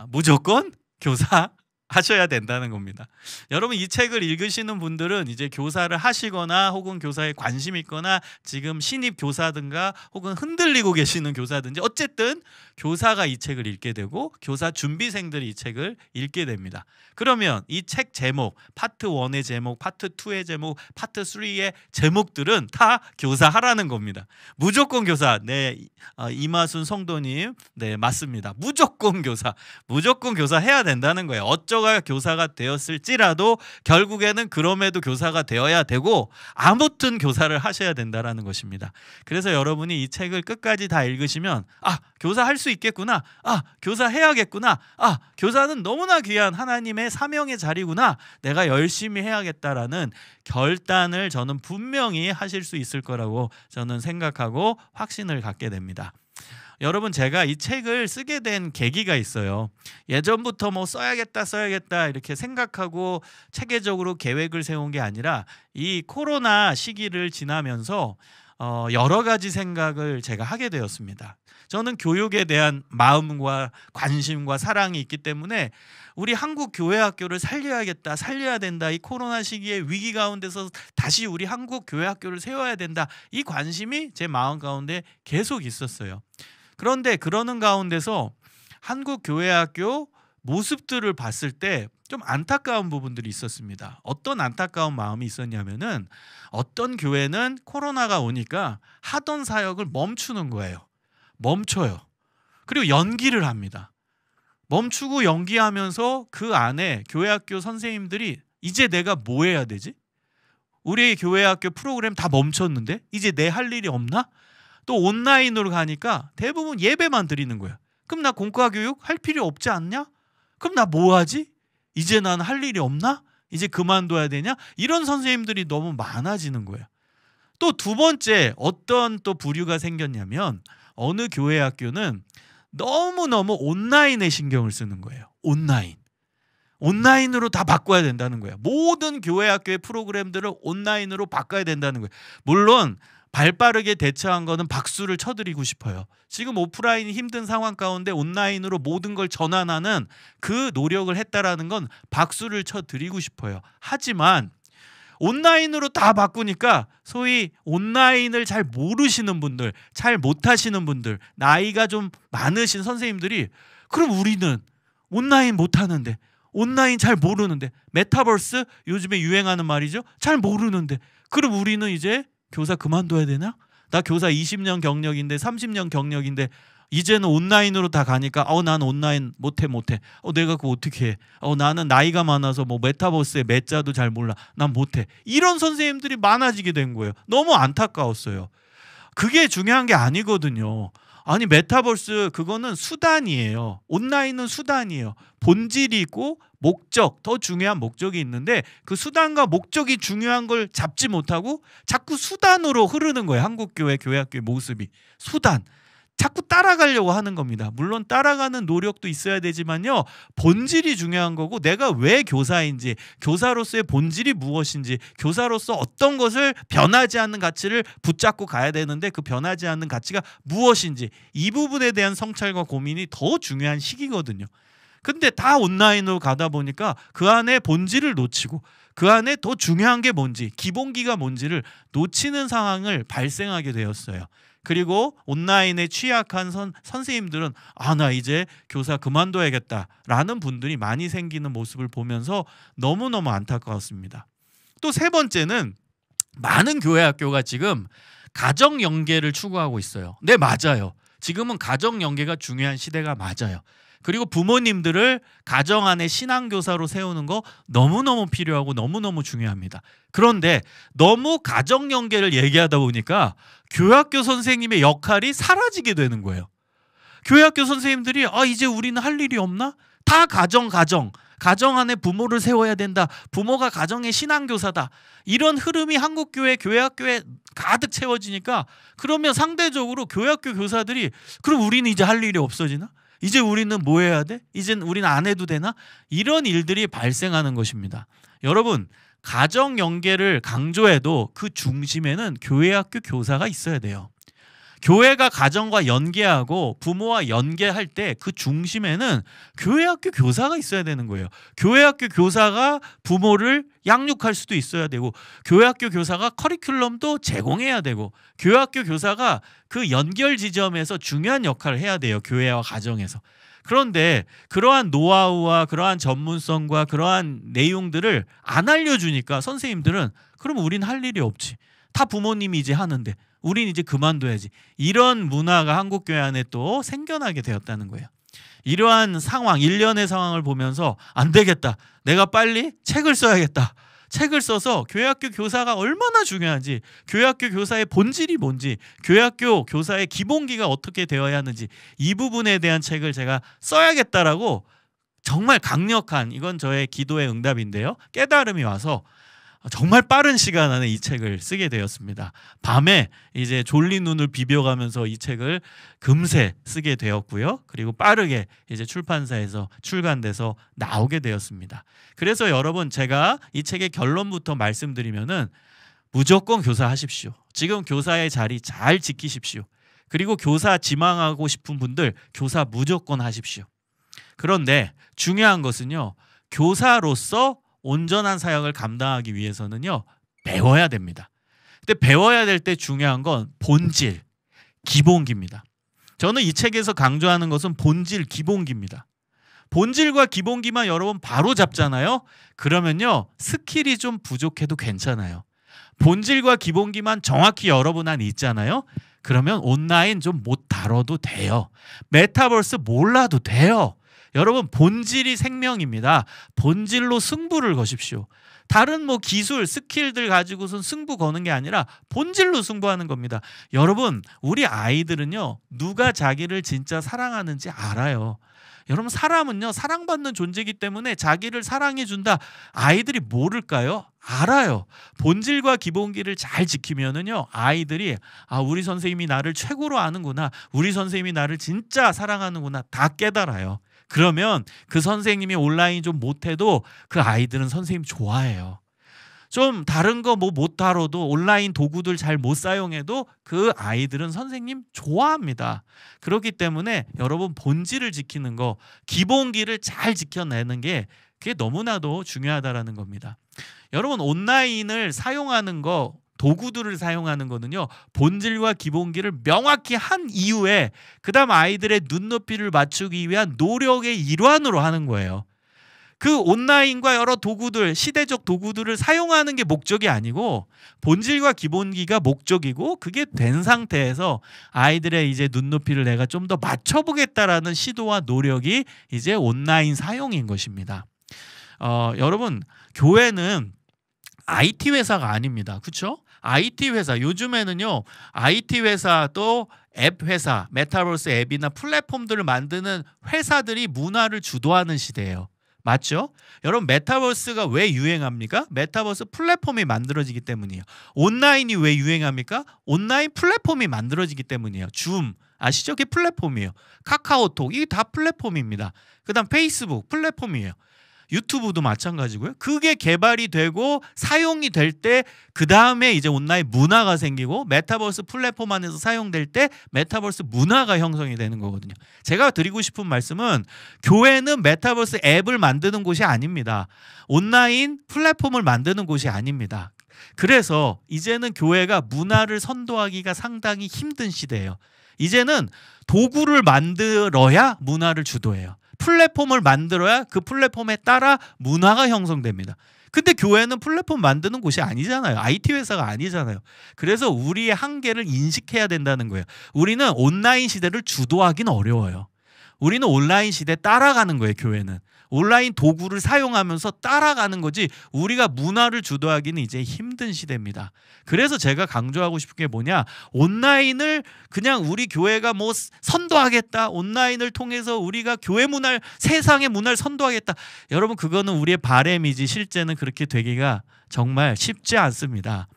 무조건 교사 하셔야 된다는 겁니다. 여러분 이 책을 읽으시는 분들은 이제 교사를 하시거나 혹은 교사에 관심 있거나 지금 신입 교사든가 혹은 흔들리고 계시는 교사든지 어쨌든 교사가 이 책을 읽게 되고 교사 준비생들이 이 책을 읽게 됩니다. 그러면 이 책 제목, 파트 1의 제목, 파트 2의 제목, 파트 3의 제목들은 다 교사하라는 겁니다. 무조건 교사. 네, 이마순 성도님, 네 맞습니다. 무조건 교사 해야 된다는 거예요. 어쩌가 교사가 되었을지라도 결국에는 그럼에도 교사가 되어야 되고 아무튼 교사를 하셔야 된다는 것입니다. 그래서 여러분이 이 책을 끝까지 다 읽으시면 교사 할 수 있겠구나. 교사 해야겠구나. 교사는 너무나 귀한 하나님의 사명의 자리구나. 내가 열심히 해야겠다라는 결단을 저는 분명히 하실 수 있을 거라고 저는 생각하고 확신을 갖게 됩니다. 여러분 제가 이 책을 쓰게 된 계기가 있어요. 예전부터 뭐 써야겠다 이렇게 생각하고 체계적으로 계획을 세운 게 아니라 이 코로나 시기를 지나면서 여러 가지 생각을 제가 하게 되었습니다. 저는 교육에 대한 마음과 관심과 사랑이 있기 때문에 우리 한국 교회학교를 살려야 된다. 이 코로나 시기에 위기 가운데서 다시 우리 한국 교회학교를 세워야 된다. 이 관심이 제 마음 가운데 계속 있었어요. 그런데 그러는 가운데서 한국 교회학교 모습들을 봤을 때 좀 안타까운 부분들이 있었습니다. 어떤 안타까운 마음이 있었냐면은 어떤 교회는 코로나가 오니까 하던 사역을 멈추는 거예요. 멈춰요. 그리고 연기를 합니다. 멈추고 연기하면서 그 안에 교회학교 선생님들이 이제 내가 뭐 해야 되지? 우리 교회학교 프로그램 다 멈췄는데 이제 내 할 일이 없나? 또 온라인으로 가니까 대부분 예배만 드리는 거야. 그럼 나 공과교육 할 필요 없지 않냐? 그럼 나 뭐 하지? 이제 난 할 일이 없나? 이제 그만둬야 되냐? 이런 선생님들이 너무 많아지는 거예요. 또 두 번째 어떤 또 부류가 생겼냐면 어느 교회 학교는 너무너무 온라인에 신경을 쓰는 거예요. 온라인으로 다 바꿔야 된다는 거예요. 모든 교회 학교의 프로그램들을 온라인으로 바꿔야 된다는 거예요. 물론 발빠르게 대처한 거는 박수를 쳐드리고 싶어요. 지금 오프라인이 힘든 상황 가운데 온라인으로 모든 걸 전환하는 그 노력을 했다라는 건 박수를 쳐드리고 싶어요. 하지만 온라인으로 다 바꾸니까 소위 온라인을 잘 모르시는 분들, 잘 못하시는 분들, 나이가 좀 많으신 선생님들이 그럼 우리는 온라인 못하는데 온라인 잘 모르는데, 메타버스 요즘에 유행하는 말이죠. 잘 모르는데, 그럼 우리는 이제 교사 그만둬야 되나? 나 교사 20년 경력인데 30년 경력인데 이제는 온라인으로 다 가니까 난 온라인 못해. 내가 그거 어떻게 해? 나는 나이가 많아서 뭐 메타버스의 매자도 잘 몰라. 난 못해. 이런 선생님들이 많아지게 된 거예요. 너무 안타까웠어요. 그게 중요한 게 아니거든요. 아니, 메타버스 그거는 수단이에요. 온라인은 수단이에요. 본질이 있고 목적, 더 중요한 목적이 있는데 그 수단과 목적이 중요한 걸 잡지 못하고 자꾸 수단으로 흐르는 거예요. 한국교회, 교회학교의 모습이. 수단. 자꾸 따라가려고 하는 겁니다. 물론 따라가는 노력도 있어야 되지만요. 본질이 중요한 거고, 내가 왜 교사인지, 교사로서의 본질이 무엇인지, 교사로서 어떤 것을 변하지 않는 가치를 붙잡고 가야 되는데 그 변하지 않는 가치가 무엇인지, 이 부분에 대한 성찰과 고민이 더 중요한 시기거든요. 근데 다 온라인으로 가다 보니까 그 안에 본질을 놓치고 그 안에 더 중요한 게 뭔지, 기본기가 뭔지를 놓치는 상황을 발생하게 되었어요. 그리고 온라인에 취약한 선생님들은 나 이제 교사 그만둬야겠다라는 분들이 많이 생기는 모습을 보면서 너무너무 안타까웠습니다. 또 세 번째는 많은 교회 학교가 지금 가정 연계를 추구하고 있어요. 네, 맞아요. 지금은 가정 연계가 중요한 시대가 맞아요. 그리고 부모님들을 가정 안에 신앙교사로 세우는 거 너무너무 필요하고 너무너무 중요합니다. 그런데 너무 가정 연계를 얘기하다 보니까 교회학교 선생님의 역할이 사라지게 되는 거예요. 교회학교 선생님들이 이제 우리는 할 일이 없나? 다 가정 안에 부모를 세워야 된다. 부모가 가정의 신앙교사다. 이런 흐름이 한국교회, 교회학교에 가득 채워지니까 그러면 상대적으로 교회학교 교사들이 그럼 우리는 이제 할 일이 없어지나? 이제 우리는 뭐 해야 돼? 이젠 우리는 안 해도 되나? 이런 일들이 발생하는 것입니다. 여러분, 가정 연계를 강조해도 그 중심에는 교회학교 교사가 있어야 돼요. 교회가 가정과 연계하고 부모와 연계할 때 그 중심에는 교회학교 교사가 있어야 되는 거예요. 교회학교 교사가 부모를 양육할 수도 있어야 되고, 교회학교 교사가 커리큘럼도 제공해야 되고, 교회학교 교사가 그 연결 지점에서 중요한 역할을 해야 돼요. 교회와 가정에서. 그런데 그러한 노하우와 그러한 전문성과 그러한 내용들을 안 알려주니까 선생님들은 그럼 우린 할 일이 없지. 다 부모님이 이제 하는데 우린 이제 그만둬야지. 이런 문화가 한국교회 안에 또 생겨나게 되었다는 거예요. 이러한 상황, 일련의 상황을 보면서 안 되겠다. 내가 빨리 책을 써야겠다. 책을 써서 교회학교 교사가 얼마나 중요한지, 교회학교 교사의 본질이 뭔지, 교회학교 교사의 기본기가 어떻게 되어야 하는지, 이 부분에 대한 책을 제가 써야겠다라고 정말 강력한, 이건 저의 기도의 응답인데요, 깨달음이 와서 정말 빠른 시간 안에 이 책을 쓰게 되었습니다. 밤에 이제 졸린 눈을 비벼가면서 이 책을 금세 쓰게 되었고요. 그리고 빠르게 이제 출판사에서 출간돼서 나오게 되었습니다. 그래서 여러분, 제가 이 책의 결론부터 말씀드리면은 무조건 교사하십시오. 지금 교사의 자리 잘 지키십시오. 그리고 교사 지망하고 싶은 분들 교사 무조건 하십시오. 그런데 중요한 것은요, 교사로서 온전한 사역을 감당하기 위해서는요, 배워야 됩니다. 근데 배워야 될 때 중요한 건 본질, 기본기입니다. 저는 이 책에서 강조하는 것은 본질, 기본기입니다. 본질과 기본기만 여러분 바로 잡잖아요. 그러면요, 스킬이 좀 부족해도 괜찮아요. 본질과 기본기만 정확히 여러분 안에 있잖아요. 그러면 온라인 좀 못 다뤄도 돼요. 메타버스 몰라도 돼요. 여러분, 본질이 생명입니다. 본질로 승부를 거십시오. 다른 뭐 기술, 스킬들 가지고선 승부 거는 게 아니라 본질로 승부하는 겁니다. 여러분, 우리 아이들은요, 누가 자기를 진짜 사랑하는지 알아요. 여러분, 사람은요, 사랑받는 존재이기 때문에 자기를 사랑해준다. 아이들이 모를까요? 알아요. 본질과 기본기를 잘 지키면은요, 아이들이 우리 선생님이 나를 최고로 아는구나. 우리 선생님이 나를 진짜 사랑하는구나. 다 깨달아요. 그러면 그 선생님이 온라인 좀 못해도 그 아이들은 선생님 좋아해요. 좀 다른 거 뭐 못 다뤄도, 온라인 도구들 잘 못 사용해도 그 아이들은 선생님 좋아합니다. 그렇기 때문에 여러분, 본질을 지키는 거, 기본기를 잘 지켜내는 게 그게 너무나도 중요하다라는 겁니다. 여러분, 온라인을 사용하는 거, 도구들을 사용하는 거는요, 본질과 기본기를 명확히 한 이후에 그 다음 아이들의 눈높이를 맞추기 위한 노력의 일환으로 하는 거예요. 그 온라인과 여러 도구들, 시대적 도구들을 사용하는 게 목적이 아니고 본질과 기본기가 목적이고, 그게 된 상태에서 아이들의 이제 눈높이를 내가 좀 더 맞춰보겠다라는 시도와 노력이 이제 온라인 사용인 것입니다. 여러분, 교회는 IT 회사가 아닙니다. 그렇죠? IT 회사, 요즘에는요 IT 회사 또 앱 회사, 메타버스 앱이나 플랫폼들을 만드는 회사들이 문화를 주도하는 시대예요. 맞죠? 여러분, 메타버스가 왜 유행합니까? 메타버스 플랫폼이 만들어지기 때문이에요. 온라인이 왜 유행합니까? 온라인 플랫폼이 만들어지기 때문이에요. 줌 아시죠? 그게 플랫폼이에요. 카카오톡, 이게 다 플랫폼입니다. 그 다음 페이스북 플랫폼이에요. 유튜브도 마찬가지고요. 그게 개발이 되고 사용이 될 때 그 다음에 이제 온라인 문화가 생기고, 메타버스 플랫폼 안에서 사용될 때 메타버스 문화가 형성이 되는 거거든요. 제가 드리고 싶은 말씀은, 교회는 메타버스 앱을 만드는 곳이 아닙니다. 온라인 플랫폼을 만드는 곳이 아닙니다. 그래서 이제는 교회가 문화를 선도하기가 상당히 힘든 시대예요. 이제는 도구를 만들어야 문화를 주도해요. 플랫폼을 만들어야 그 플랫폼에 따라 문화가 형성됩니다. 근데 교회는 플랫폼 만드는 곳이 아니잖아요. IT 회사가 아니잖아요. 그래서 우리의 한계를 인식해야 된다는 거예요. 우리는 온라인 시대를 주도하기는 어려워요. 우리는 온라인 시대에 따라가는 거예요. 교회는 온라인 도구를 사용하면서 따라가는 거지, 우리가 문화를 주도하기는 이제 힘든 시대입니다. 그래서 제가 강조하고 싶은 게 뭐냐, 온라인을 그냥 우리 교회가 뭐 선도하겠다, 온라인을 통해서 우리가 교회 문화를, 세상의 문화를 선도하겠다, 여러분 그거는 우리의 바램이지 실제는 그렇게 되기가 정말 쉽지 않습니다.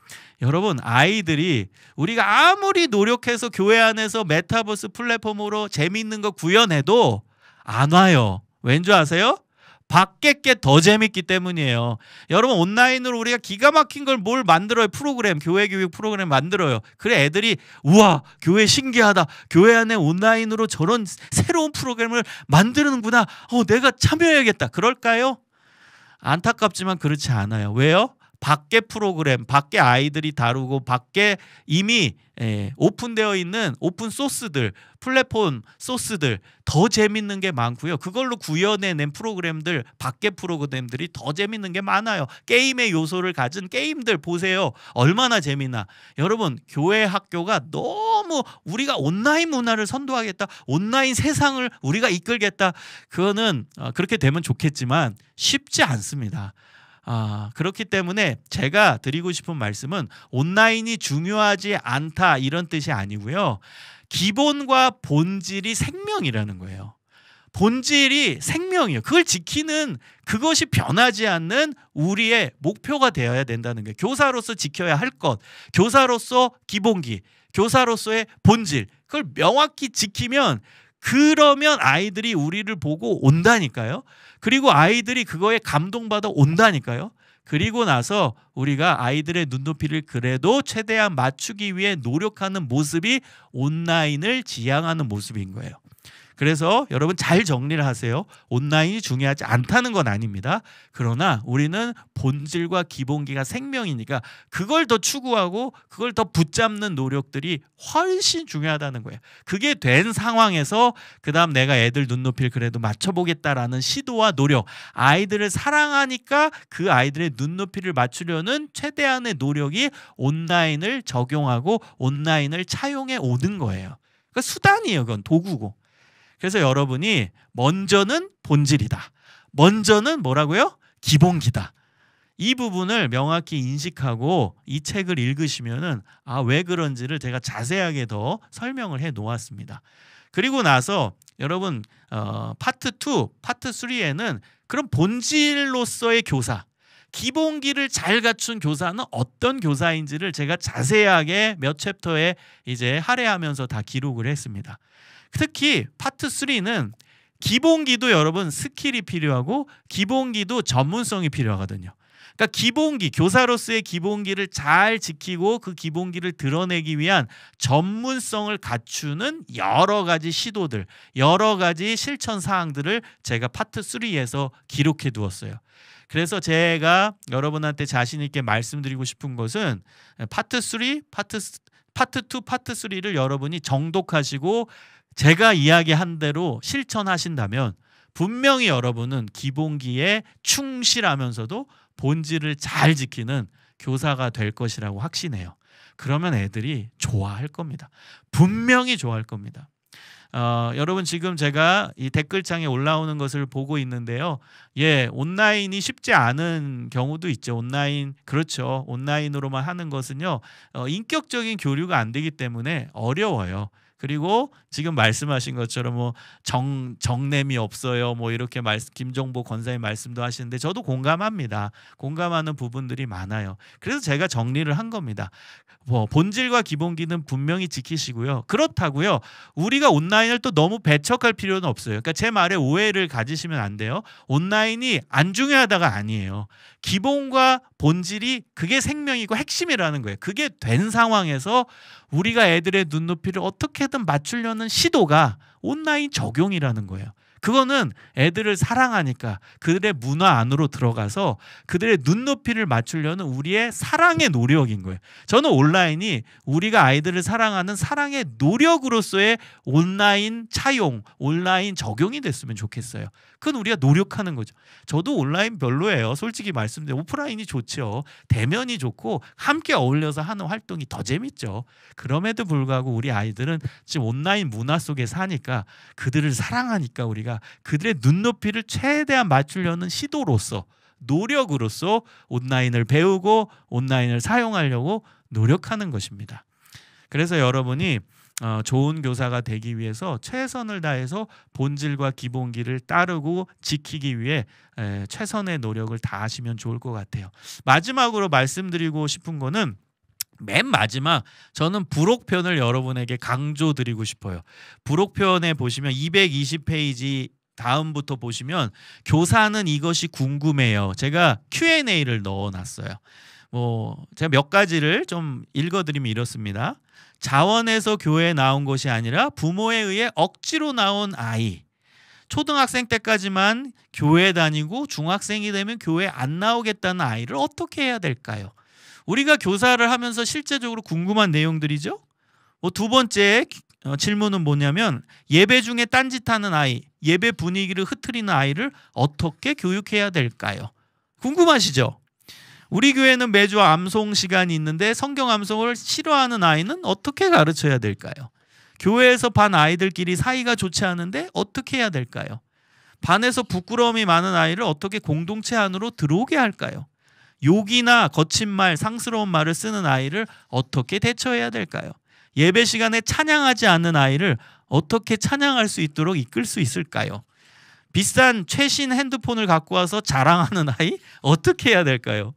여러분, 아이들이 우리가 아무리 노력해서 교회 안에서 메타버스 플랫폼으로 재미있는 거 구현해도 안 와요. 왠 줄 아세요? 밖에 게 더 재밌기 때문이에요. 여러분, 온라인으로 우리가 기가 막힌 걸 뭘 만들어요. 프로그램, 교회 교육 프로그램 만들어요. 그래 애들이 우와 교회 신기하다, 교회 안에 온라인으로 저런 새로운 프로그램을 만드는구나, 내가 참여해야겠다, 그럴까요? 안타깝지만 그렇지 않아요. 왜요? 밖에 프로그램, 밖에 아이들이 다루고, 밖에 이미 오픈되어 있는 오픈 소스들, 플랫폼 소스들 더 재밌는 게 많고요. 그걸로 구현해낸 프로그램들, 밖에 프로그램들이 더 재밌는 게 많아요. 게임의 요소를 가진 게임들 보세요. 얼마나 재미나. 여러분, 교회 학교가 너무 우리가 온라인 문화를 선도하겠다, 온라인 세상을 우리가 이끌겠다, 그거는 그렇게 되면 좋겠지만 쉽지 않습니다. 그렇기 때문에 제가 드리고 싶은 말씀은, 온라인이 중요하지 않다 이런 뜻이 아니고요. 기본과 본질이 생명이라는 거예요. 본질이 생명이에요. 그걸 지키는, 그것이 변하지 않는 우리의 목표가 되어야 된다는 거예요. 교사로서 지켜야 할 것, 교사로서 기본기, 교사로서의 본질, 그걸 명확히 지키면, 그러면 아이들이 우리를 보고 온다니까요. 그리고 아이들이 그거에 감동받아 온다니까요. 그리고 나서 우리가 아이들의 눈높이를 그래도 최대한 맞추기 위해 노력하는 모습이 온라인을 지향하는 모습인 거예요. 그래서 여러분 잘 정리를 하세요. 온라인이 중요하지 않다는 건 아닙니다. 그러나 우리는 본질과 기본기가 생명이니까 그걸 더 추구하고 그걸 더 붙잡는 노력들이 훨씬 중요하다는 거예요. 그게 된 상황에서 그 다음 내가 애들 눈높이를 그래도 맞춰보겠다라는 시도와 노력, 아이들을 사랑하니까 그 아이들의 눈높이를 맞추려는 최대한의 노력이 온라인을 적용하고 온라인을 차용해 오는 거예요. 그러니까 수단이에요. 그건 도구고. 그래서 여러분이 먼저는 본질이다, 먼저는 뭐라고요? 기본기다. 이 부분을 명확히 인식하고 이 책을 읽으시면은 왜 그런지를 제가 자세하게 더 설명을 해 놓았습니다. 그리고 나서 여러분 파트 2, 파트 3에는 그런 본질로서의 교사, 기본기를 잘 갖춘 교사는 어떤 교사인지를 제가 자세하게 몇 챕터에 이제 할애하면서 다 기록을 했습니다. 특히 파트 3는 기본기도 여러분 스킬이 필요하고 기본기도 전문성이 필요하거든요. 그러니까 기본기, 교사로서의 기본기를 잘 지키고 그 기본기를 드러내기 위한 전문성을 갖추는 여러 가지 시도들, 여러 가지 실천 사항들을 제가 파트 3에서 기록해 두었어요. 그래서 제가 여러분한테 자신 있게 말씀드리고 싶은 것은 파트 3, 파트 2, 파트 3를 여러분이 정독하시고 제가 이야기한 대로 실천하신다면 분명히 여러분은 기본기에 충실하면서도 본질을 잘 지키는 교사가 될 것이라고 확신해요. 그러면 애들이 좋아할 겁니다. 분명히 좋아할 겁니다. 여러분 지금 제가 이 댓글창에 올라오는 것을 보고 있는데요. 예, 온라인이 쉽지 않은 경우도 있죠. 온라인, 그렇죠. 온라인으로만 하는 것은요, 인격적인 교류가 안 되기 때문에 어려워요. 그리고 지금 말씀하신 것처럼 뭐 정냄이 없어요. 뭐 이렇게 김종보 권사님 말씀도 하시는데 저도 공감합니다. 공감하는 부분들이 많아요. 그래서 제가 정리를 한 겁니다. 뭐 본질과 기본기는 분명히 지키시고요. 그렇다고요. 우리가 온라인을 또 너무 배척할 필요는 없어요. 그러니까 제 말에 오해를 가지시면 안 돼요. 온라인이 안 중요하다가 아니에요. 기본과 본질이 그게 생명이고 핵심이라는 거예요. 그게 된 상황에서 우리가 애들의 눈높이를 어떻게든 맞추려는 시도가 온라인 적용이라는 거예요. 그거는 애들을 사랑하니까 그들의 문화 안으로 들어가서 그들의 눈높이를 맞추려는 우리의 사랑의 노력인 거예요. 저는 온라인이 우리가 아이들을 사랑하는 사랑의 노력으로서의 온라인 차용, 온라인 적용이 됐으면 좋겠어요. 그건 우리가 노력하는 거죠. 저도 온라인 별로예요. 솔직히 말씀드려 오프라인이 좋죠. 대면이 좋고 함께 어울려서 하는 활동이 더 재밌죠. 그럼에도 불구하고 우리 아이들은 지금 온라인 문화 속에 사니까 그들을 사랑하니까 우리가 그들의 눈높이를 최대한 맞추려는 시도로서 노력으로서 온라인을 배우고 온라인을 사용하려고 노력하는 것입니다. 그래서 여러분이 좋은 교사가 되기 위해서 최선을 다해서 본질과 기본기를 따르고 지키기 위해 최선의 노력을 다하시면 좋을 것 같아요. 마지막으로 말씀드리고 싶은 거는 맨 마지막 저는 부록편을 여러분에게 강조드리고 싶어요. 부록편에 보시면 220페이지 다음부터 보시면 교사는 이것이 궁금해요. 제가 Q&A를 넣어놨어요. 제가 몇 가지를 좀 읽어드리면 이렇습니다. 자원에서 교회에 나온 것이 아니라 부모에 의해 억지로 나온 아이. 초등학생 때까지만 교회 다니고 중학생이 되면 교회 안 나오겠다는 아이를 어떻게 해야 될까요? 우리가 교사를 하면서 실제적으로 궁금한 내용들이죠. 두 번째 질문은 뭐냐면 예배 중에 딴짓하는 아이, 예배 분위기를 흐트리는 아이를 어떻게 교육해야 될까요? 궁금하시죠? 우리 교회는 매주 암송 시간이 있는데 성경 암송을 싫어하는 아이는 어떻게 가르쳐야 될까요? 교회에서 반 아이들끼리 사이가 좋지 않은데 어떻게 해야 될까요? 반에서 부끄러움이 많은 아이를 어떻게 공동체 안으로 들어오게 할까요? 욕이나 거친 말, 상스러운 말을 쓰는 아이를 어떻게 대처해야 될까요? 예배 시간에 찬양하지 않는 아이를 어떻게 찬양할 수 있도록 이끌 수 있을까요? 비싼 최신 핸드폰을 갖고 와서 자랑하는 아이 어떻게 해야 될까요?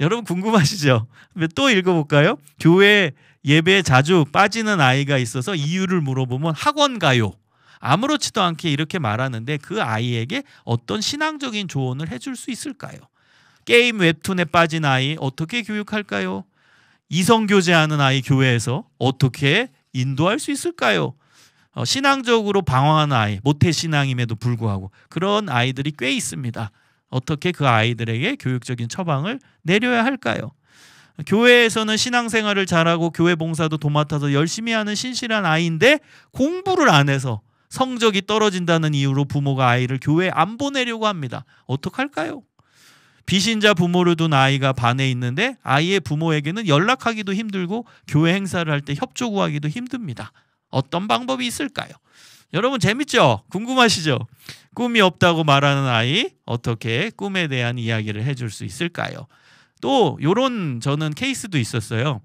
여러분 궁금하시죠? 또 읽어볼까요? 교회 예배에 자주 빠지는 아이가 있어서 이유를 물어보면 학원 가요. 아무렇지도 않게 이렇게 말하는데 그 아이에게 어떤 신앙적인 조언을 해줄 수 있을까요? 게임 웹툰에 빠진 아이 어떻게 교육할까요? 이성교제하는 아이 교회에서 어떻게 인도할 수 있을까요? 신앙적으로 방황하는 아이, 모태신앙임에도 불구하고 그런 아이들이 꽤 있습니다. 어떻게 그 아이들에게 교육적인 처방을 내려야 할까요? 교회에서는 신앙생활을 잘하고 교회 봉사도 도맡아서 열심히 하는 신실한 아이인데 공부를 안 해서 성적이 떨어진다는 이유로 부모가 아이를 교회에 안 보내려고 합니다. 어떡할까요? 비신자 부모를 둔 아이가 반에 있는데 아이의 부모에게는 연락하기도 힘들고 교회 행사를 할 때 협조 구하기도 힘듭니다. 어떤 방법이 있을까요? 여러분 재밌죠? 궁금하시죠? 꿈이 없다고 말하는 아이 어떻게 꿈에 대한 이야기를 해줄 수 있을까요? 또 이런 저는 케이스도 있었어요.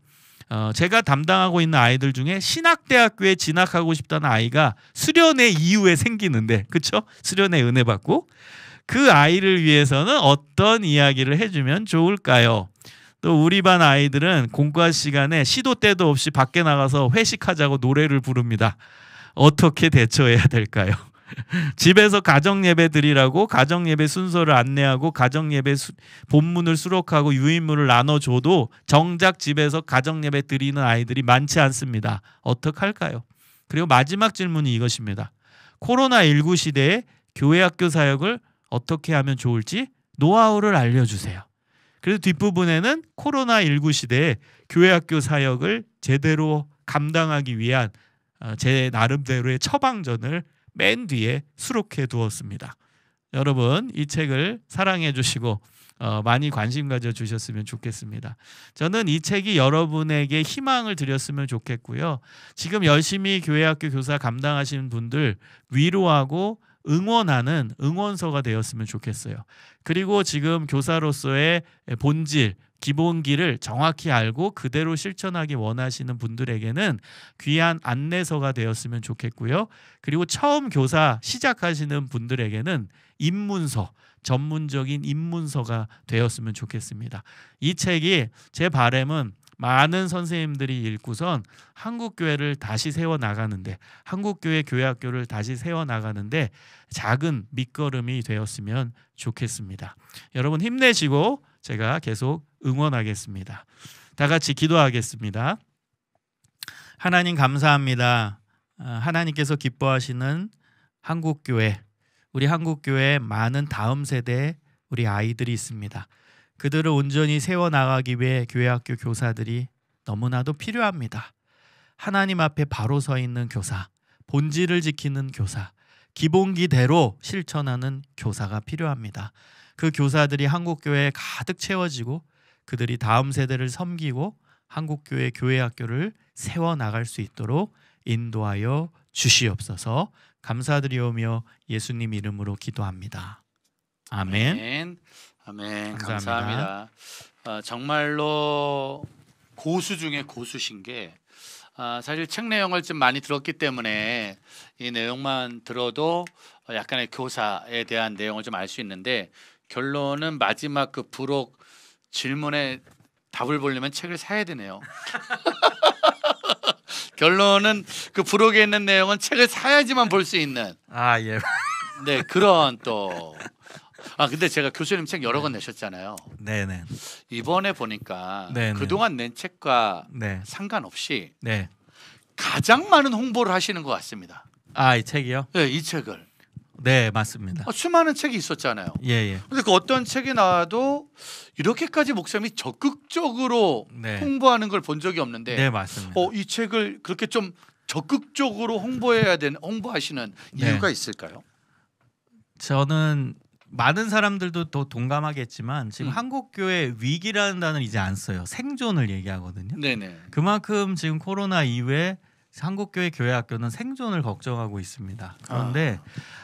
제가 담당하고 있는 아이들 중에 신학대학교에 진학하고 싶다는 아이가 수련회 이후에 생기는데 그렇죠? 수련회 은혜 받고 그 아이를 위해서는 어떤 이야기를 해주면 좋을까요? 또 우리 반 아이들은 공과 시간에 시도 때도 없이 밖에 나가서 회식하자고 노래를 부릅니다. 어떻게 대처해야 될까요? 집에서 가정예배 드리라고 가정예배 순서를 안내하고 가정예배 본문을 수록하고 유인물을 나눠줘도 정작 집에서 가정예배 드리는 아이들이 많지 않습니다. 어떡할까요? 그리고 마지막 질문이 이것입니다. 코로나19 시대에 교회학교 사역을 어떻게 하면 좋을지 노하우를 알려주세요. 그래서 뒷부분에는 코로나19 시대에 교회학교 사역을 제대로 감당하기 위한 제 나름대로의 처방전을 맨 뒤에 수록해 두었습니다. 여러분 이 책을 사랑해 주시고 많이 관심 가져 주셨으면 좋겠습니다. 저는 이 책이 여러분에게 희망을 드렸으면 좋겠고요. 지금 열심히 교회학교 교사 감당하시는 분들 위로하고 응원하는 응원서가 되었으면 좋겠어요. 그리고 지금 교사로서의 본질, 기본기를 정확히 알고 그대로 실천하기 원하시는 분들에게는 귀한 안내서가 되었으면 좋겠고요. 그리고 처음 교사 시작하시는 분들에게는 입문서, 전문적인 입문서가 되었으면 좋겠습니다. 이 책이 제 바람은 많은 선생님들이 읽고선 한국교회를 다시 세워나가는데, 한국교회 교회학교를 다시 세워나가는데 작은 밑거름이 되었으면 좋겠습니다. 여러분 힘내시고 제가 계속 응원하겠습니다. 다 같이 기도하겠습니다. 하나님 감사합니다. 하나님께서 기뻐하시는 한국교회, 우리 한국교회에 많은 다음 세대의 우리 아이들이 있습니다. 그들을 온전히 세워나가기 위해 교회학교 교사들이 너무나도 필요합니다. 하나님 앞에 바로 서 있는 교사, 본질을 지키는 교사, 기본기대로 실천하는 교사가 필요합니다. 그 교사들이 한국교회에 가득 채워지고 그들이 다음 세대를 섬기고 한국교회 교회학교를 세워나갈 수 있도록 인도하여 주시옵소서. 감사드리오며 예수님 이름으로 기도합니다. 아멘. 아멘. 감사합니다. 정말로 고수 중에 고수신 게 사실 책 내용을 좀 많이 들었기 때문에 이 내용만 들어도 약간의 교사에 대한 내용을 좀 알 수 있는데, 결론은 마지막 그 부록 질문에 답을 보려면 책을 사야 되네요. 결론은 그 부록에 있는 내용은 책을 사야지만 볼 수 있는. 예. 네, 그런 또. 근데 제가 교수님 책 여러 권 내셨잖아요. 네네. 이번에 보니까 네네. 그동안 낸 책과 네. 상관없이 네. 가장 많은 홍보를 하시는 것 같습니다. 이 책이요? 네, 이 책을. 네, 맞습니다. 수많은 책이 있었잖아요. 예. 근데 그 어떤 책이 나와도 이렇게까지 목사님이 적극적으로 네. 홍보하는 걸 본 적이 없는데, 네, 맞습니다. 이 책을 그렇게 좀 적극적으로 홍보하시는 네. 이유가 있을까요? 저는 많은 사람들도 더 동감하겠지만 지금 한국교회 위기라는 단어를 이제 안 써요. 생존을 얘기하거든요. 네네. 그만큼 지금 코로나 이후에 한국교회 교회학교는 생존을 걱정하고 있습니다. 그런데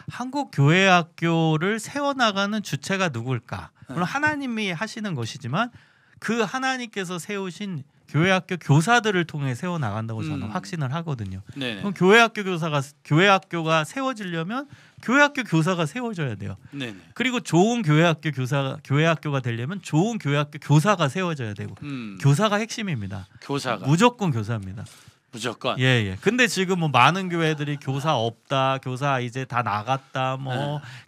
한국교회학교를 세워나가는 주체가 누굴까? 물론 하나님이 하시는 것이지만 그 하나님께서 세우신 교회학교 교사들을 통해 세워나간다고 저는 확신을 하거든요. 네네. 그럼 교회학교가 세워지려면 교회학교 교사가 세워져야 돼요. 네네. 그리고 좋은 교회학교가 되려면 좋은 교회학교 교사가 세워져야 되고 교사가 핵심입니다. 교사가 무조건 교사입니다. 무조건. 예. 근데 지금 뭐 많은 교회들이 교사 없다, 교사 이제 다 나갔다,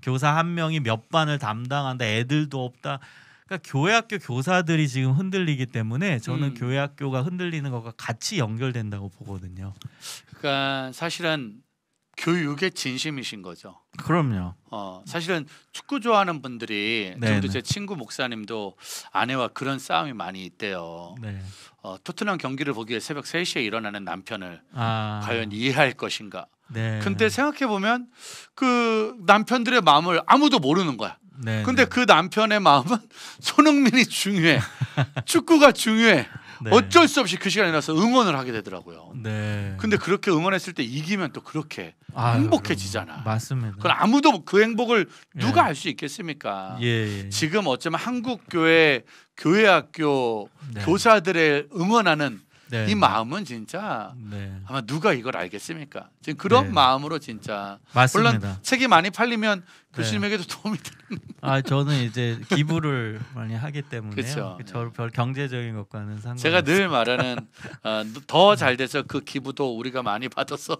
교사 한 명이 몇 반을 담당한다, 애들도 없다. 그러니까 교회학교 교사들이 지금 흔들리기 때문에 저는 교회학교가 흔들리는 것과 같이 연결된다고 보거든요. 그러니까 사실은 교육의 진심이신 거죠. 그럼요. 사실은 축구 좋아하는 분들이, 네네. 제 친구 목사님도 아내와 그런 싸움이 많이 있대요. 네. 토트넘 경기를 보기 위해 새벽 3시에 일어나는 남편을 과연 네. 이해할 것인가. 네. 근데 생각해 보면 그 남편들의 마음을 아무도 모르는 거야. 네. 근데 그 남편의 마음은 손흥민이 중요해. 축구가 중요해. 네. 어쩔 수 없이 그 시간에 일어나서 응원을 하게 되더라고요. 네. 근데 그렇게 응원했을 때 이기면 또 그렇게 행복해지잖아. 맞습니다. 그건 아무도 그 행복을 누가 예. 알 수 있겠습니까? 예. 지금 어쩌면 한국 교회학교 네. 교사들의 응원하는 네. 이 마음은 진짜 네. 아마 누가 이걸 알겠습니까? 지금 그런 네. 마음으로 진짜. 맞습니다. 물론 책이 많이 팔리면 네. 교수님에게도 도움이 되는. 저는 이제 기부를 많이 하기 때문에요. 그쵸. 별 경제적인 것과는 상관. 제가 늘 말하는 더 잘 돼서 그 기부도 우리가 많이 받아서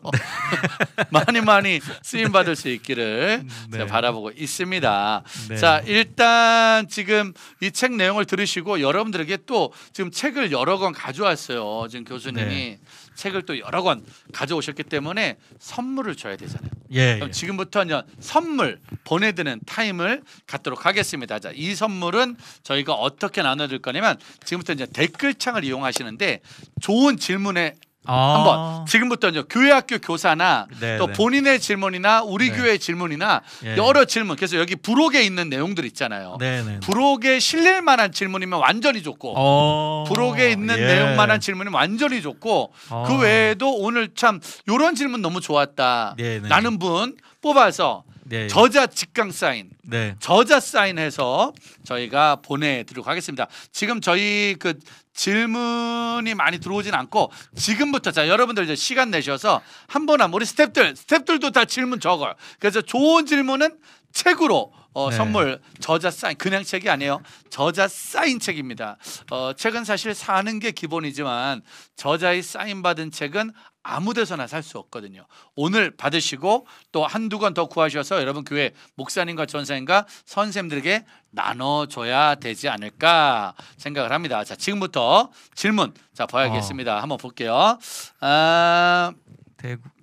많이 쓰임 받을 수 있기를 네. 제가 바라보고 있습니다. 네. 자, 일단 지금 이 책 내용을 들으시고 여러분들에게 또 지금 책을 여러 권 가져왔어요. 지금 교수님이 네. 책을 또 여러 권 가져오셨기 때문에 선물을 줘야 되잖아요. 예. 그럼 지금부터 이제 선물 보내드리는 타임을 갖도록 하겠습니다. 자, 이 선물은 저희가 어떻게 나눠줄 거냐면 지금부터 이제 댓글창을 이용하시는데 좋은 질문에 한번 지금부터요. 교회 학교 교사나 네, 또 네. 본인의 질문이나 우리 네. 교회 질문이나 예. 여러 질문. 그래서 여기 부록에 있는 내용들 있잖아요. 네네. 부록에 실릴 만한 질문이면 완전히 좋고 부록에 있는 예. 내용만한 질문이면 완전히 좋고 그 외에도 오늘 참 이런 질문 너무 좋았다. 네네. 라는 분 뽑아서 네. 저자 직강 사인 네. 저자 사인해서 저희가 보내드리도록 하겠습니다. 지금 저희 그 질문이 많이 들어오진 않고 지금부터 자 여러분들 이제 시간 내셔서 한 번 하면 우리 스태프들도 다 질문 적어요. 그래서 좋은 질문은 책으로 네. 선물 저자 사인 그냥 책이 아니에요. 저자 사인 책입니다. 책은 사실 사는 게 기본이지만 저자의 사인 받은 책은 아무 데서나 살 수 없거든요. 오늘 받으시고 또 한두 권 더 구하셔서 여러분 교회 목사님과 전사님과 선생님들에게 나눠줘야 되지 않을까 생각을 합니다. 자 지금부터 질문 자 봐야겠습니다. 한번 볼게요.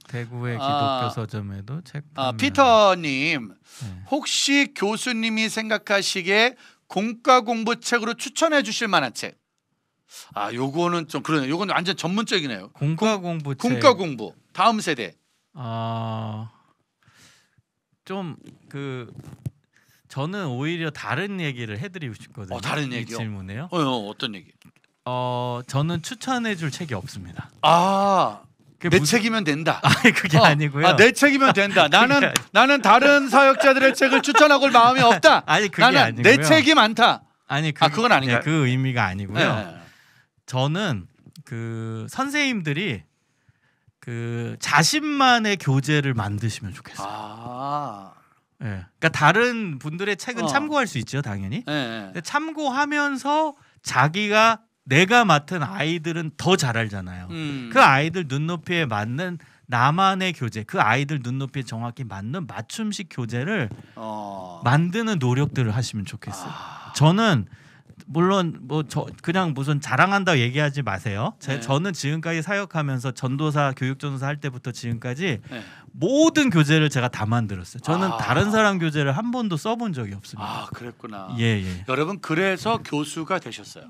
대구의 기독교 서점에도 책 판매. 피터님 네. 혹시 교수님이 생각하시기에 공과 공부 책으로 추천해 주실 만한 책? 요거는 좀 그러네요. 요건 완전 전문적이네요. 공과 공부 책. 공과 공부 다음 세대. 좀 그 저는 오히려 다른 얘기를 해드리고 싶거든요. 다른 이 얘기요? 질문에요. 어떤 얘기? 저는 추천해줄 책이 없습니다. 내 책이면 된다. 그게 아니고요. 내 책이면 된다. 나는 다른 사역자들의 책을 추천하고 마음이 없다. 아니 그게 나는 아니고요. 내 책이 많다. 아니 그건 아닌가요? 그 의미가 아니고요. 네. 저는 그 선생님들이 그 자신만의 교재를 만드시면 좋겠어요. 그러니까 다른 분들의 책은 참고할 수 있죠, 당연히. 근데 참고하면서 자기가 내가 맡은 아이들은 더 잘 알잖아요. 그 아이들 눈높이에 맞는 나만의 교재, 그 아이들 눈높이에 정확히 맞는 맞춤식 교재를 만드는 노력들을 하시면 좋겠어요. 저는 물론 그냥 무슨 자랑한다고 얘기하지 마세요. 저는 지금까지 사역하면서 전도사, 교육전도사 할 때부터 지금까지 모든 교재를 제가 다 만들었어요. 저는 다른 사람 교재를 한 번도 써본 적이 없습니다. 그랬구나. 예. 여러분 그래서 교수가 되셨어요.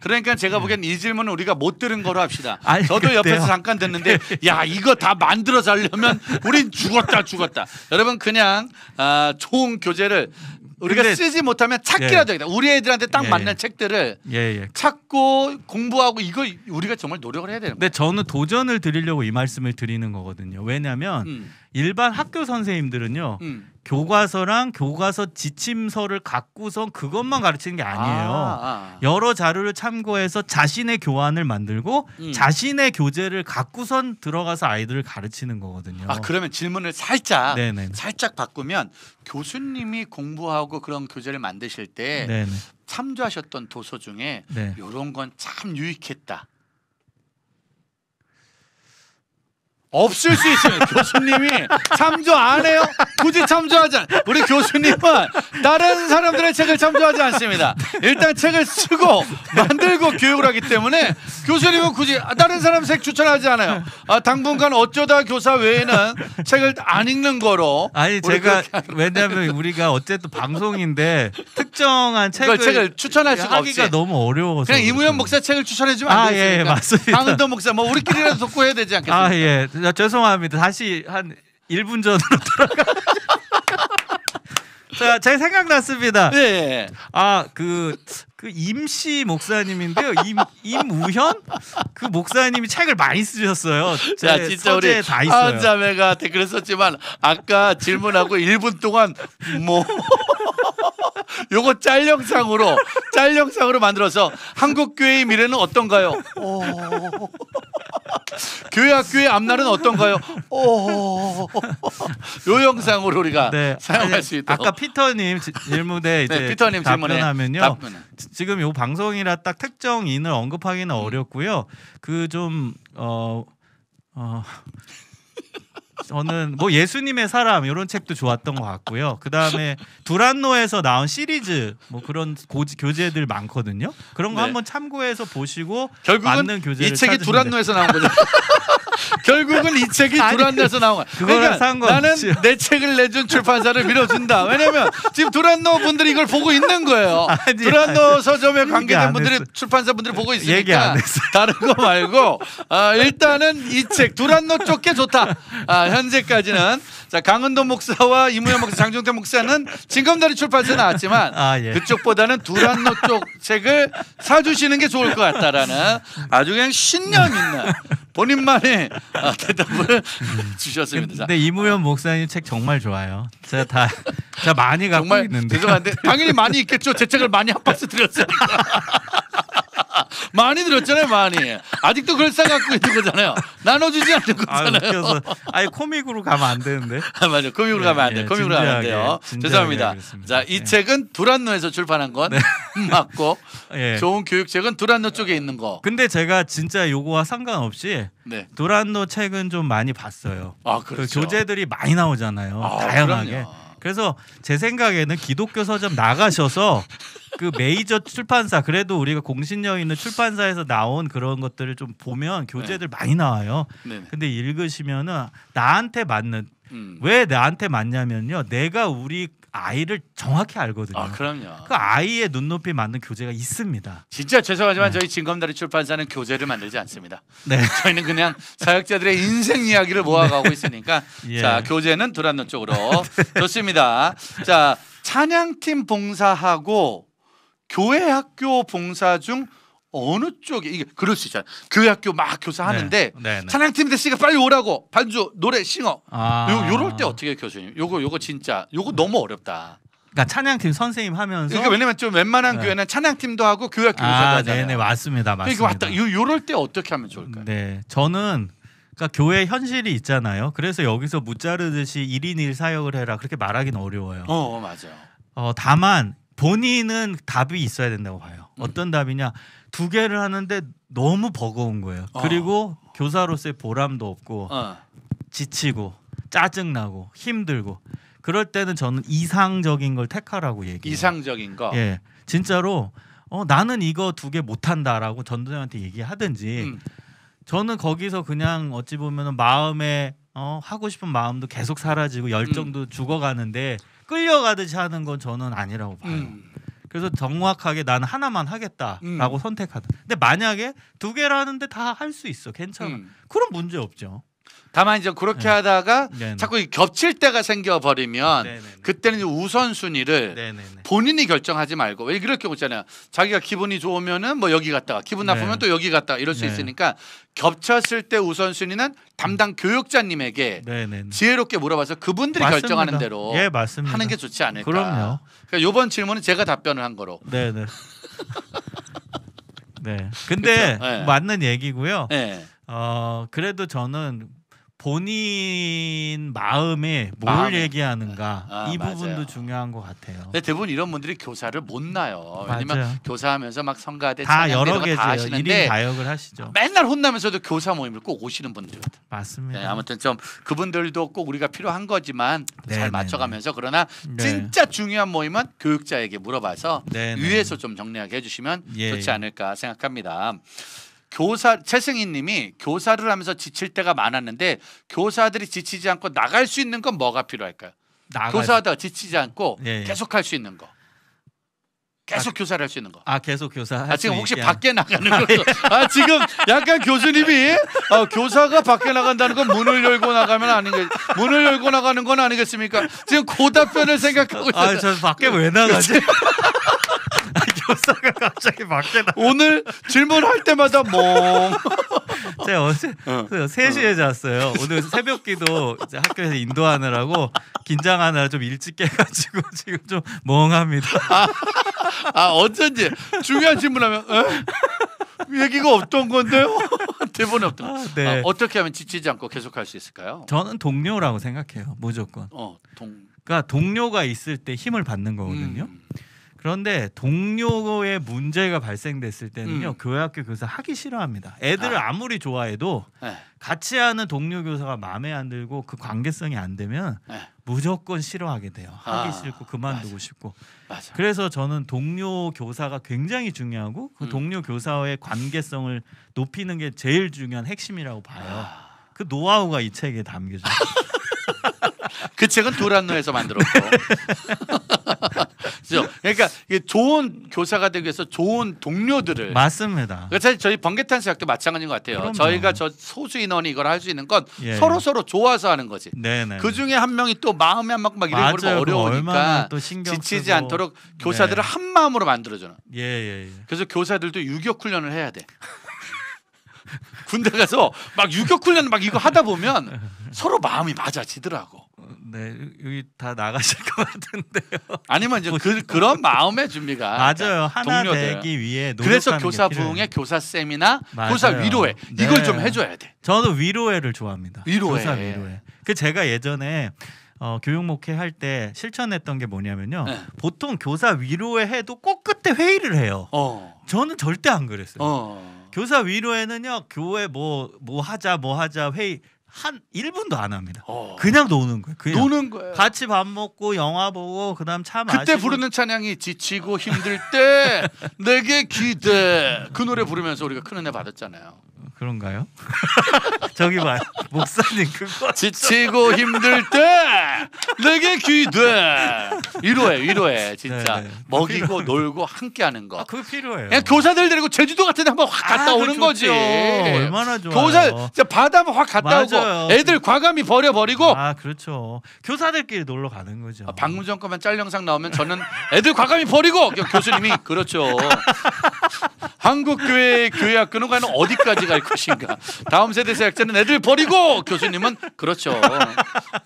그러니까 제가 보기엔 이 질문은 우리가 못 들은 거로 합시다. 저도 옆에서 잠깐 듣는데 야 이거 다 만들어서 하려면 우린 죽었다. 여러분 그냥 좋은 교재를 우리가 쓰지 못하면 찾기라도 해야 돼. 우리 애들한테 딱 맞는 책들을 찾고 공부하고 이거 우리가 정말 노력을 해야 되는 거예요. 근데 저는 도전을 드리려고 이 말씀을 드리는 거거든요. 왜냐하면 일반 학교 선생님들은요. 교과서랑 교과서 지침서를 갖고선 그것만 가르치는 게 아니에요. 여러 자료를 참고해서 자신의 교환을 만들고 자신의 교재를 갖고선 들어가서 아이들을 가르치는 거거든요. 그러면 질문을 살짝 바꾸면 교수님이 공부하고 그런 교재를 만드실 때 참조하셨던 도서 중에 이런 건 참 유익했다. 없을 수 있어요. 교수님이 참조 안 해요. 굳이 참조하지 않아요. 우리 교수님은 다른 사람들의 책을 참조하지 않습니다. 일단 책을 쓰고 만들고 교육을 하기 때문에 교수님은 굳이 다른 사람 책 추천하지 않아요. 당분간 어쩌다 교사 외에는 책을 안 읽는 거로. 아니 제가 왜냐하면 우리가 어쨌든 방송인데 특정한 책을 추천할 수가 하기가 없지. 너무 어려워서 그냥 이무현 목사 책을 추천해주면 안 되겠습니까? 예, 맞습니다. 강은도 목사 우리끼리라도 돕고 해야 되지 않겠습니까? 예. 죄송합니다. 다시 한 1분 전으로 돌아가. 자, 제 생각났습니다. 네. 그 임씨 목사님인데요. 임우현 그 목사님이 책을 많이 쓰셨어요. 자, 진짜 우리 다 있어요. 하은자매가 댓글을 썼지만 아까 질문하고 1분 동안 요거 짤 영상으로 만들어서 한국 교회의 미래는 어떤가요? 교회 학교의 앞날은 어떤가요? 요 영상으로 우리가 사용할 수 있도록. 아까 피터님 질문에 이제 피터님 답변하면요. 지금 요 방송이라 딱 특정인을 언급하기는 어렵고요. 그 좀 저는 뭐 예수님의 사람 이런 책도 좋았던 것 같고요. 그 다음에 두란노에서 나온 시리즈 뭐 그런 교재들 많거든요. 그런 거 네. 한번 참고해서 보시고 결국은 맞는 교재를 이 책이 찾으시면 두란노에서 나온 거죠. 결국은 이 책이 아니, 두란노에서 나온 거야. 그거랑 그러니까 상관없지. 나는 내 책을 내준 출판사를 밀어준다. 왜냐면 지금 두란노 분들이 이걸 보고 있는 거예요. 아니, 두란노 서점에 얘기 관계된 안 분들이 했어. 출판사 분들이 보고 얘기 있으니까 안 했어. 다른 거 말고 일단은 이 책 두란노 쪽 게 좋다. 현재까지는 자 강은도 목사와 이무현 목사, 장종태 목사는 징검다리 출판사에 나왔지만 예. 그쪽보다는 두란노 쪽 책을 사주시는 게 좋을 것 같다라는 아주 그냥 신념 있는 본인만의 대답을 주셨습니다. 근데 이무현 목사님 책 정말 좋아요. 제가 많이 갖고 정말 있는데. 죄송한데 당연히 많이 있겠죠. 제 책을 많이 한 박스 드렸으니까. 많이 들었잖아요, 많이. 아직도 그걸 싸갖고 있는 거잖아요. 나눠주지 않는 거잖아요. 웃겨서 아니 코믹으로 가면 안 되는데. 맞아요. 코믹으로 가면 안 돼요. 코믹으로 가면 안 돼요. 진지하게 죄송합니다. 하겠습니다. 자, 이 네. 책은 두란노에서 출판한 건 맞고 예. 좋은 교육책은 두란노 쪽에 있는 거. 근데 제가 진짜 요거와 상관없이 네. 두란노 책은 좀 많이 봤어요. 그 그렇죠. 교재들이 많이 나오잖아요. 다양하게. 그럼요. 그래서 제 생각에는 기독교 서점 나가셔서 그 메이저 출판사 그래도 우리가 공신력 있는 출판사에서 나온 그런 것들을 좀 보면 교재들 많이 나와요. 네. 근데 읽으시면은 나한테 맞는 음. 왜 나한테 맞냐면요. 내가 우리 아이를 정확히 알거든요. 그럼요. 그 아이의 눈높이에 맞는 교재가 있습니다. 진짜 죄송하지만 저희 징검다리 출판사는 교재를 만들지 않습니다. 네. 저희는 그냥 사역자들의 인생 이야기를 모아가고 있으니까 예. 자 교재는 두란노 쪽으로 좋습니다. 자 찬양팀 봉사하고 교회 학교 봉사 중 어느 쪽이 이게 그럴 수 있잖아요. 교회 학교 막 교사하는데 네. 찬양팀 됐으니까 빨리 오라고 반주 노래 싱어 요럴 때 아. 어떻게 해요, 교수님? 요거 진짜 요거 너무 어렵다. 그러니까 찬양팀 선생님 하면서 그러니까 왜냐면 좀 웬만한 네. 교회는 찬양팀도 하고 교회 학교 교사도 하잖아요. 네네 맞습니다. 그러니까 맞습니다. 요럴 때 어떻게 하면 좋을까요? 네, 저는 그러니까 교회 현실이 있잖아요. 그래서 여기서 무자르듯이 1인 1 사역을 해라 그렇게 말하기는 어려워요. 맞아요. 다만 본인은 답이 있어야 된다고 봐요. 어떤 답이냐? 2개를 하는데 너무 버거운 거예요. 그리고 교사로서의 보람도 없고 지치고 짜증나고 힘들고 그럴 때는 저는 이상적인 걸 택하라고 얘기해요. 이상적인 거. 예, 진짜로 나는 이거 2개 못한다라고 전도사님한테 얘기하든지 저는 거기서 그냥 어찌 보면 마음에 하고 싶은 마음도 계속 사라지고 열정도 죽어가는데 끌려가듯이 하는 건 저는 아니라고 봐요. 그래서 정확하게 나는 하나만 하겠다라고 선택하다. 근데 만약에 2개를 하는데 다 할 수 있어, 괜찮아. 그럼 문제 없죠. 다만 이제 그렇게 하다가 네네. 자꾸 겹칠 때가 생겨버리면 네네네. 그때는 이제 우선순위를 네네네. 본인이 결정하지 말고 왜 그럴 경우 있잖아요. 자기가 기분이 좋으면은 뭐 여기 갔다가 기분 나쁘면 네. 또 여기 갔다가 이럴 수 네. 있으니까 겹쳤을 때 우선순위는 담당 교육자님에게 네네네. 지혜롭게 물어봐서 그분들이 맞습니다. 결정하는 대로 예, 맞습니다. 하는 게 좋지 않을까. 그럼요. 그러니까 이번 질문은 제가 답변을 한 거로. 네네. 네. 근데 그쵸? 네. 맞는 얘기고요. 네. 그래도 저는 본인 마음에 뭘 마음에. 얘기하는가 이 부분도 맞아요. 중요한 것 같아요. 근데 대부분 이런 분들이 교사를 못 나요. 왜냐면 맞아요. 교사하면서 막 성가대 다 찬양대 여러 이런 거 개죠. 다 1인 하시는데 다역을 하시죠. 맨날 혼나면서도 교사 모임을 꼭 오시는 분들이거든. 맞습니다. 네, 아무튼 좀 그분들도 꼭 우리가 필요한 거지만 네, 잘 네, 맞춰가면서 그러나 네. 진짜 중요한 모임은 교육자에게 물어봐서 네, 네. 위에서 좀 정리하게 해주시면 예, 좋지 예. 않을까 생각합니다. 교사 최승희님이 교사를 하면서 지칠 때가 많았는데 교사들이 지치지 않고 나갈 수 있는 건 뭐가 필요할까요? 교사하다가 지치지 않고 예, 예. 계속 할 수 있는 거. 계속 교사를 할 수 있는 거. 계속 교사 지금 혹시 밖에 나가는 거? 지금 약간 교수님이 교사가 밖에 나간다는 건 문을 열고 나가면 문을 열고 나가는 건 아니겠습니까? 지금 그 답변을 생각하고 있어요. 저 밖에 왜 나가지? 교사가 갑자기 밖에 나. 오늘 질문할 때마다 멍. 제가 어제 3시에 잤어요. 오늘 새벽기도 이제 학교에서 인도하느라고 긴장하느라 좀 일찍 깨가지고 지금 좀 멍합니다. 어쩐지 중요한 질문하면 얘기가 없던 건데요. 대본에 없던. 네. 어떻게 하면 지치지 않고 계속할 수 있을까요? 저는 동료라고 생각해요. 무조건. 그러니까 동료가 있을 때 힘을 받는 거거든요. 그런데 동료의 문제가 발생됐을 때는요 교회학교 교사 하기 싫어합니다. 애들을 아무리 좋아해도 네. 같이 하는 동료 교사가 마음에 안 들고 그 관계성이 안 되면 네. 무조건 싫어하게 돼요. 하기 싫고 그만두고 맞아. 싶고. 맞아. 그래서 저는 동료 교사가 굉장히 중요하고 그 동료 교사와의 관계성을 높이는 게 제일 중요한 핵심이라고 봐요. 그 노하우가 이 책에 담겨져. 그 책은 두란노에서 만들었고. 그렇죠? 그러니까 이게 좋은 교사가 되기 위해서 좋은 동료들을. 맞습니다. 그러니까 사실 저희 번개탄수학도 마찬가지인 것 같아요. 그럼요. 저희가 저 소수 인원이 이걸 할 수 있는 건 예. 서로 좋아서 하는 거지. 네네. 그 중에 한 명이 또 마음에 안 맞고 막 이래 버리면 어려우니까 또 신경 지치지 쓰고. 않도록 교사들을 네. 한 마음으로 만들어줘요. 예. 그래서 교사들도 유격 훈련을 해야 돼. 군대 가서 막 유격 훈련 막 이거 하다 보면 서로 마음이 맞아지더라고. 네 여기 다 나가실 것 같은데요. 아니면 이제 그런 마음의 준비가 맞아요. 하나 동료들. 되기 위해 노력하는 그래서 게 교사 필요해요. 부흥회, 교사 쌤이나 맞아요. 교사 위로회 이걸 네. 좀 해줘야 돼. 저도 위로회를 좋아합니다. 위로회. 교사 위로회. 그 제가 예전에 교육 목회 할 때 실천했던 게 뭐냐면요. 네. 보통 교사 위로회 해도 꼭 끝에 회의를 해요. 저는 절대 안 그랬어요. 교사 위로회는요. 교회 뭐 하자 회의 한 1분도 안 합니다. 그냥 노는 거예요. 그냥 노는 거예요. 같이 밥 먹고 영화 보고 그다음 차 마시고. 그때 부르는 찬양이 지치고 힘들 때 내게 기대 그 노래 부르면서 우리가 큰 은혜 받았잖아요. 그런가요? 저기 봐요. 목사님 그거 지치고 힘들 때 내게 기대 위로해 진짜. 네네. 먹이고 놀고 함께하는 거. 그거 필요해요. 그냥 교사들 데리고 제주도 같은 데 한번 확 갔다 오는 그거 거지. 좋죠. 얼마나 좋아요. 교사 진짜 바다 한번 확 갔다 맞아요. 오고 애들 과감히 버려버리고 그렇죠. 교사들끼리 놀러 가는 거죠. 방문전 거만 짤 영상 나오면 저는 애들 과감히 버리고 교수님이 그렇죠. 한국 교회 교회학교는 과연 어디까지 갈 것인가. 다음 세대 사역자는 애들 버리고 교수님은 그렇죠.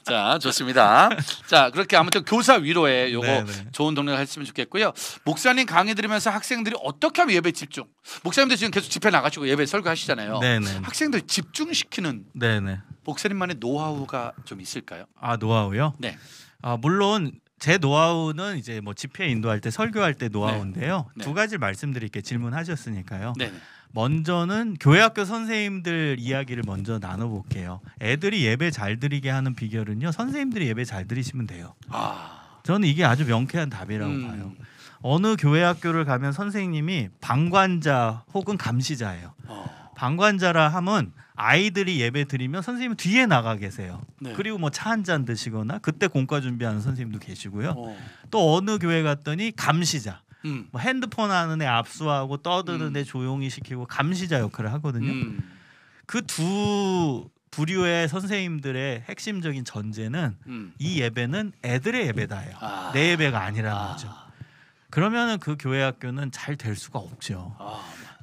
자 좋습니다. 자 그렇게 아무튼 교사 위로에 요거 네네. 좋은 동료가 했으면 좋겠고요. 목사님 강의 들으면서 학생들이 어떻게 하면 예배 집중. 목사님들 지금 계속 집회 나가시고 예배 설교하시잖아요. 네네. 학생들 집중시키는 네네. 목사님만의 노하우가 좀 있을까요? 노하우요? 네. 물론 제 노하우는 이제 뭐 집회 인도할 때 설교할 때 노하우인데요. 네. 두 가지 말씀드릴게 질문하셨으니까요. 네. 먼저는 교회학교 선생님들 이야기를 먼저 나눠볼게요. 애들이 예배 잘 드리게 하는 비결은요. 선생님들이 예배 잘 드리시면 돼요. 저는 이게 아주 명쾌한 답이라고 봐요. 어느 교회학교를 가면 선생님이 방관자 혹은 감시자예요. 방관자라 함은 아이들이 예배 드리면 선생님은 뒤에 나가 계세요. 네. 그리고 뭐 차 한 잔 드시거나 그때 공과 준비하는 선생님도 계시고요. 또 어느 교회 갔더니 감시자. 뭐 핸드폰 하는 애 압수하고 떠드는 애 조용히 시키고 감시자 역할을 하거든요. 그 두 부류의 선생님들의 핵심적인 전제는 이 예배는 애들의 예배다예요. 내 예배가 아니라는 거죠. 그러면은 그 교회 학교는 잘 될 수가 없죠.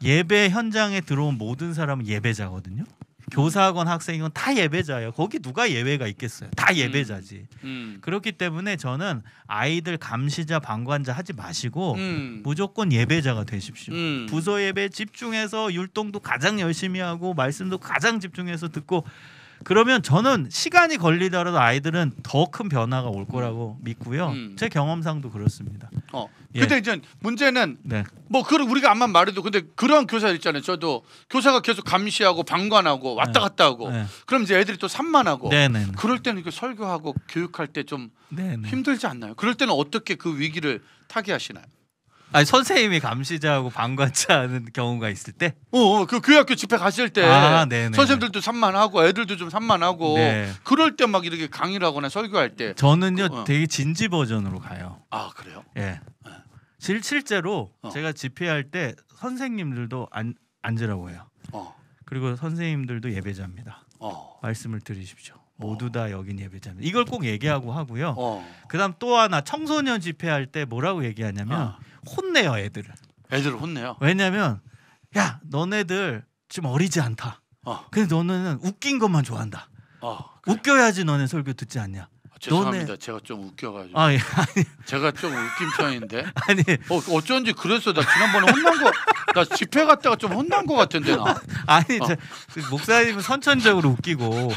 예배 현장에 들어온 모든 사람은 예배자거든요. 교사건 학생이건 다 예배자예요. 거기 누가 예외가 있겠어요. 다 예배자지. 그렇기 때문에 저는 아이들 감시자 방관자 하지 마시고 무조건 예배자가 되십시오. 부서 예배 집중해서 율동도 가장 열심히 하고 말씀도 가장 집중해서 듣고 그러면 저는 시간이 걸리더라도 아이들은 더 큰 변화가 올 거라고 믿고요. 제 경험상도 그렇습니다. 근데 이제 문제는 네. 뭐 그런 우리가 암만 말해도 근데 그런 교사 있잖아요. 저도 교사가 계속 감시하고 방관하고 왔다 갔다 하고 그럼 이제 애들이 또 산만하고 네네. 그럴 때는 이렇게 설교하고 교육할 때 좀 네네. 힘들지 않나요? 그럴 때는 어떻게 그 위기를 타개하시나요? 아니 선생님이 감시자하고 방관자하는 경우가 있을 때, 그 교회학교 집회 가실 때 네네. 선생님들도 산만하고 애들도 좀 산만하고 네. 그럴 때 막 이렇게 강의를 하거나 설교할 때 저는요 되게 진지 버전으로 가요. 그래요? 예. 실제로 제가 집회할 때 선생님들도 앉으라고 해요. 그리고 선생님들도 예배자입니다. 말씀을 들으십시오. 모두 다 여긴 예배자입니다. 이걸 꼭 얘기하고 하고요. 그다음 또 하나 청소년 집회할 때 뭐라고 얘기하냐면 혼내요 애들을. 애들을 혼내요. 왜냐면 야 너네들 지금 어리지 않다. 근데 너네는 웃긴 것만 좋아한다. 웃겨야지 너네 설교 듣지 않냐. 죄송합니다. 제가 좀 웃겨가지고. 아니 제가 좀 웃긴 편인데. 아니 어쩐지 그랬어. 나 지난번에 혼난 거. 나 집회 갔다가 좀 혼난 거 같은데 나. 아니 목사님은 선천적으로 웃기고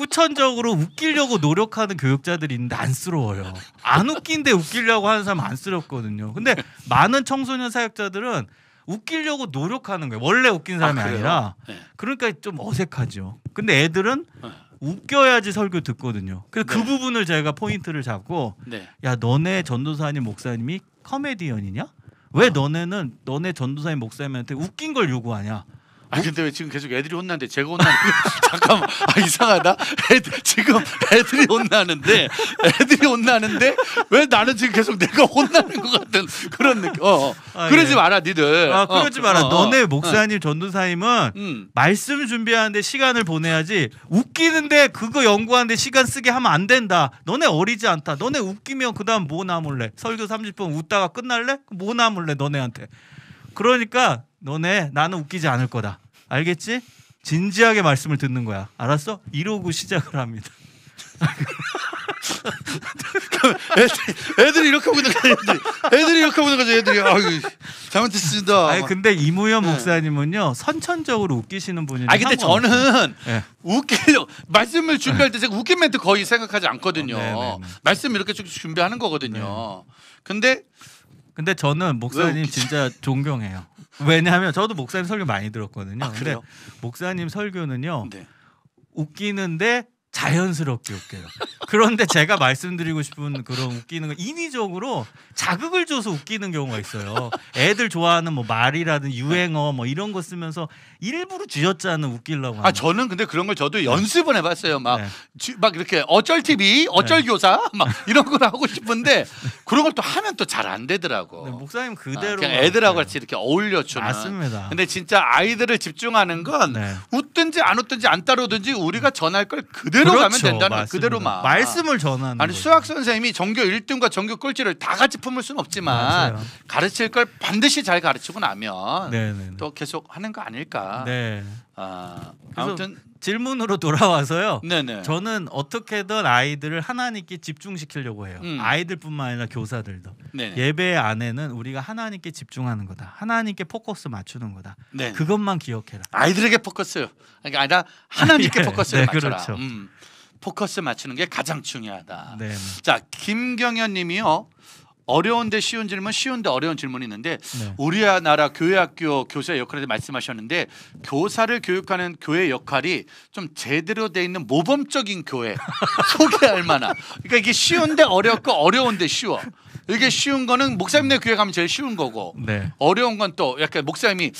후천적으로 웃기려고 노력하는 교육자들이 있는데 안쓰러워요. 안 웃긴데 웃기려고 하는 사람 안쓰럽거든요. 근데 많은 청소년 사역자들은 웃기려고 노력하는 거예요. 원래 웃긴 사람이 아니라. 네. 그러니까 좀 어색하죠. 근데 애들은 웃겨야지 설교 듣거든요. 그래서 네. 그 부분을 제가 포인트를 잡고 네. 야 너네 전도사님 목사님이 코미디언이냐? 왜 너네 전도사님 목사님한테 웃긴 걸 요구하냐? 근데 왜 지금 계속 애들이 혼나는데 제가 혼나는 잠깐만 이상하다. 지금 애들이 혼나는데 왜 나는 지금 계속 내가 혼나는 것 같은 그런 느낌. 그러지 예. 마라 니들. 그러지 마라. 너네 목사님 전도사님은 말씀 준비하는데 시간을 보내야지 웃기는데 그거 연구하는데 시간 쓰게 하면 안 된다. 너네 어리지 않다. 너네 웃기면 그다음 뭐 남을래? 설교 30분 웃다가 끝날래? 뭐 남을래 너네한테? 그러니까 너네 나는 웃기지 않을 거다. 알겠지? 진지하게 말씀을 듣는 거야. 알았어? 이러고 시작을 합니다. 애들이 이렇게 보는 거지. 애들이 이렇게 보는 거지. 애들이 잘못했습니다. 아니 근데 이무현 목사님은요 선천적으로 웃기시는 분이. 근데 저는 네. 웃기려 말씀을 준비할 때 제가 웃긴 멘트 거의 생각하지 않거든요. 네. 말씀 이렇게 쭉 준비하는 거거든요. 근데 저는 목사님 진짜 존경해요. 왜냐하면 저도 목사님 설교 많이 들었거든요. 근데 그래요? 목사님 설교는요 네. 웃기는데 자연스럽게 웃겨요. 그런데 제가 말씀드리고 싶은 그런 웃기는 건 인위적으로 자극을 줘서 웃기는 경우가 있어요. 애들 좋아하는 뭐 말이라든 유행어 뭐 이런 거 쓰면서 일부러 쥐어짜는 웃기려고 하는. 저는 근데 그런 걸 저도 연습은 해봤어요. 막 네. 이렇게 어쩔 TV, 어쩔 교사 막 이런 걸 하고 싶은데 그런 걸 또 하면 또 잘 안 되더라고. 네, 목사님 그대로 그냥 애들하고 같이 이렇게 어울려주는. 맞습니다. 근데 진짜 아이들을 집중하는 건 네. 웃든지 안 웃든지 안 따라오든지 우리가 전할 걸 그대로 가면 된다는 맞습니다. 그대로만. 말씀을 전하는. 아니 거죠. 수학 선생님이 전교 1등과 전교 꼴찌를 다 같이 품을 수는 없지만 맞아요. 가르칠 걸 반드시 잘 가르치고 나면 네네. 또 계속 하는 거 아닐까. 네. 아무튼 질문으로 돌아와서요. 네네. 저는 어떻게든 아이들을 하나님께 집중시키려고 해요. 아이들뿐만 아니라 교사들도. 네네. 예배 안에는 우리가 하나님께 집중하는 거다. 하나님께 포커스 맞추는 거다. 네네. 그것만 기억해라. 아이들에게 포커스. 그러니까 아니라 하나님께 예, 포커스를 네, 맞춰라. 그렇죠. 포커스 맞추는 게 가장 중요하다. 네. 자, 김경현님이요. 어려운데 쉬운 질문, 쉬운데 어려운 질문이 있는데 네. 우리나라 교회학교 교사의 역할에 대해 말씀하셨는데 교사를 교육하는 교회 역할이 좀 제대로 돼 있는 모범적인 교회 소개할 만한. 그러니까 이게 쉬운데 어렵고 어려운데 쉬워. 이게 쉬운 거는 목사님네 교회 가면 제일 쉬운 거고 네. 어려운 건 또 약간 목사님이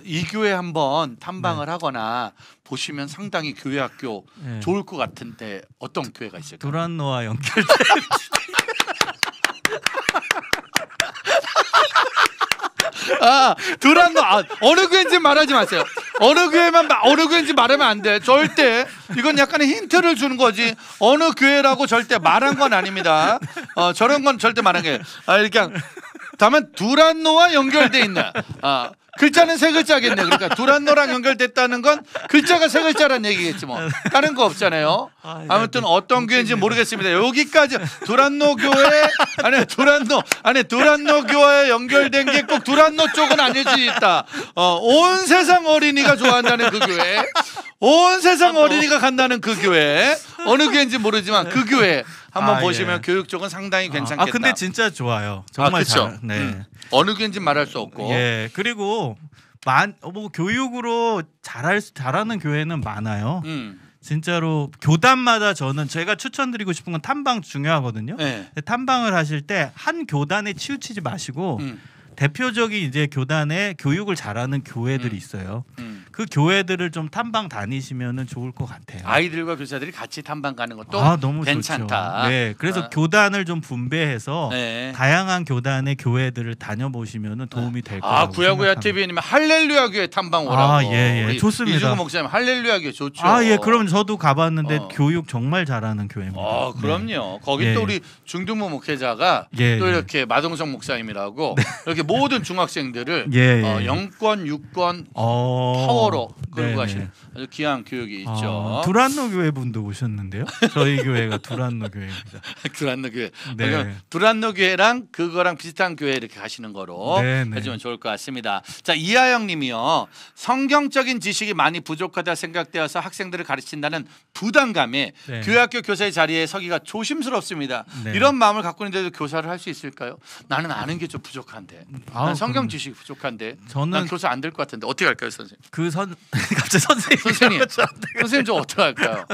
이 교회 한번 탐방을 하거나 보시면 상당히 교회학교 네. 좋을 것 같은데 어떤 교회가 있을까요? 두란노와 연결돼. 두란노 어느 교회인지 말하지 마세요. 어느 교회인지 말하면 안 돼. 절대 이건 약간의 힌트를 주는 거지. 어느 교회라고 절대 말한 건 아닙니다. 저런 건 절대 말한 게 그냥 다만 두란노와 연결돼 있는. 글자는 세 글자겠네. 그러니까 두란노랑 연결됐다는 건 글자가 세 글자란 얘기겠지 뭐. 다른 거 없잖아요. 아무튼 어떤 교회인지 모르겠습니다. 여기까지 두란노 교회 두란노 교회에 연결된 게 꼭 두란노 쪽은 아닐지 있다. 온 세상 어린이가 좋아한다는 그 교회, 온 세상 어린이가 간다는 그 교회, 어느 교회인지 모르지만 그 교회 한번 보시면 교육 쪽은 상당히 괜찮겠다. 근데 진짜 좋아요. 정말 그렇죠. 네. 어느 교회인지 말할 수 없고. 예. 그리고 뭐 교육으로 잘하는 교회는 많아요. 진짜로 교단마다 제가 추천드리고 싶은 건 탐방 중요하거든요. 네. 탐방을 하실 때 한 교단에 치우치지 마시고 대표적인 이제 교단에 교육을 잘하는 교회들이 있어요. 그 교회들을 좀 탐방 다니시면은 좋을 것 같아요. 아이들과 교사들이 같이 탐방 가는 것도 너무 괜찮다. 좋죠. 네, 그래서 교단을 좀 분배해서 다양한 교단의 교회들을 다녀보시면은 도움이 될 거라고 구야구야 TV님은 할렐루야 교회 탐방 오라고. 예, 좋습니다. 이주구 목사님 할렐루야 교회 좋죠. 예, 그럼 저도 가봤는데 교육 정말 잘하는 교회입니다. 그럼요. 거기 또 우리 중등부 목회자가 또 이렇게 마동석 목사님이라고 이렇게 모든 중학생들을 영권, 육권, 파워 영어로 끌고 네네. 가시는 아주 귀한 교육이 있죠. 두란노 교회 분도 오셨는데요. 저희 교회가 두란노 교회입니다. 두란노 교회. 네. 그러면 두란노 교회랑 그거랑 비슷한 교회 이렇게 가시는 거로 네네. 해주면 좋을 것 같습니다. 자, 이하영님이요. 성경적인 지식이 많이 부족하다 생각되어서 학생들을 가르친다는 부담감에 네. 교회학교 교사의 자리에 서기가 조심스럽습니다. 네. 이런 마음을 갖고 있는데도 교사를 할 수 있을까요? 나는 아는 게 좀 부족한데. 난 성경 지식이 부족한데. 저는 난 교사 안 될 것 같은데 어떻게 할까요, 선생님? 갑자기 선생님 선생님 좀 어떻게 할까요?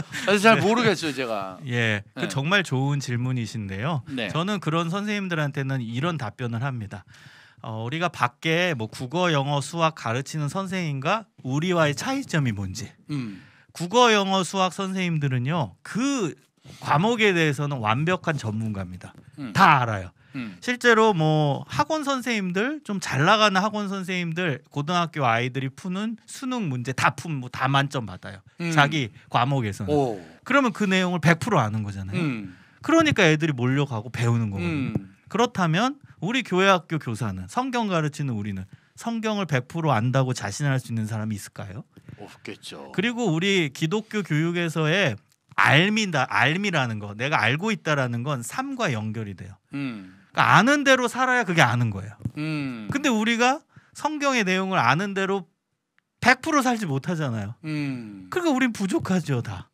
잘 모르겠어요, 제가. 예, 그 네. 정말 좋은 질문이신데요. 네. 저는 그런 선생님들한테는 이런 답변을 합니다. 우리가 밖에 뭐 국어, 영어, 수학 가르치는 선생님과 우리와의 차이점이 뭔지. 국어, 영어, 수학 선생님들은요, 그 과목에 대해서는 완벽한 전문가입니다. 다 알아요. 실제로 뭐 학원 선생님들 좀 잘 나가는 학원 선생님들 고등학교 아이들이 푸는 수능 문제 다 만점 받아요. 자기 과목에서는. 오. 그러면 그 내용을 100% 아는 거잖아요. 그러니까 애들이 몰려가고 배우는 거거든요. 그렇다면 우리 교회학교 교사는 성경 가르치는 우리는 성경을 100% 안다고 자신할 수 있는 사람이 있을까요? 없겠죠. 그리고 우리 기독교 교육에서의 알미라는 거, 내가 알고 있다라는 건 삶과 연결이 돼요. 그러니까 아는 대로 살아야 그게 아는 거예요. 근데 우리가 성경의 내용을 아는 대로 100% 살지 못하잖아요. 그러니까 우린 부족하죠, 다.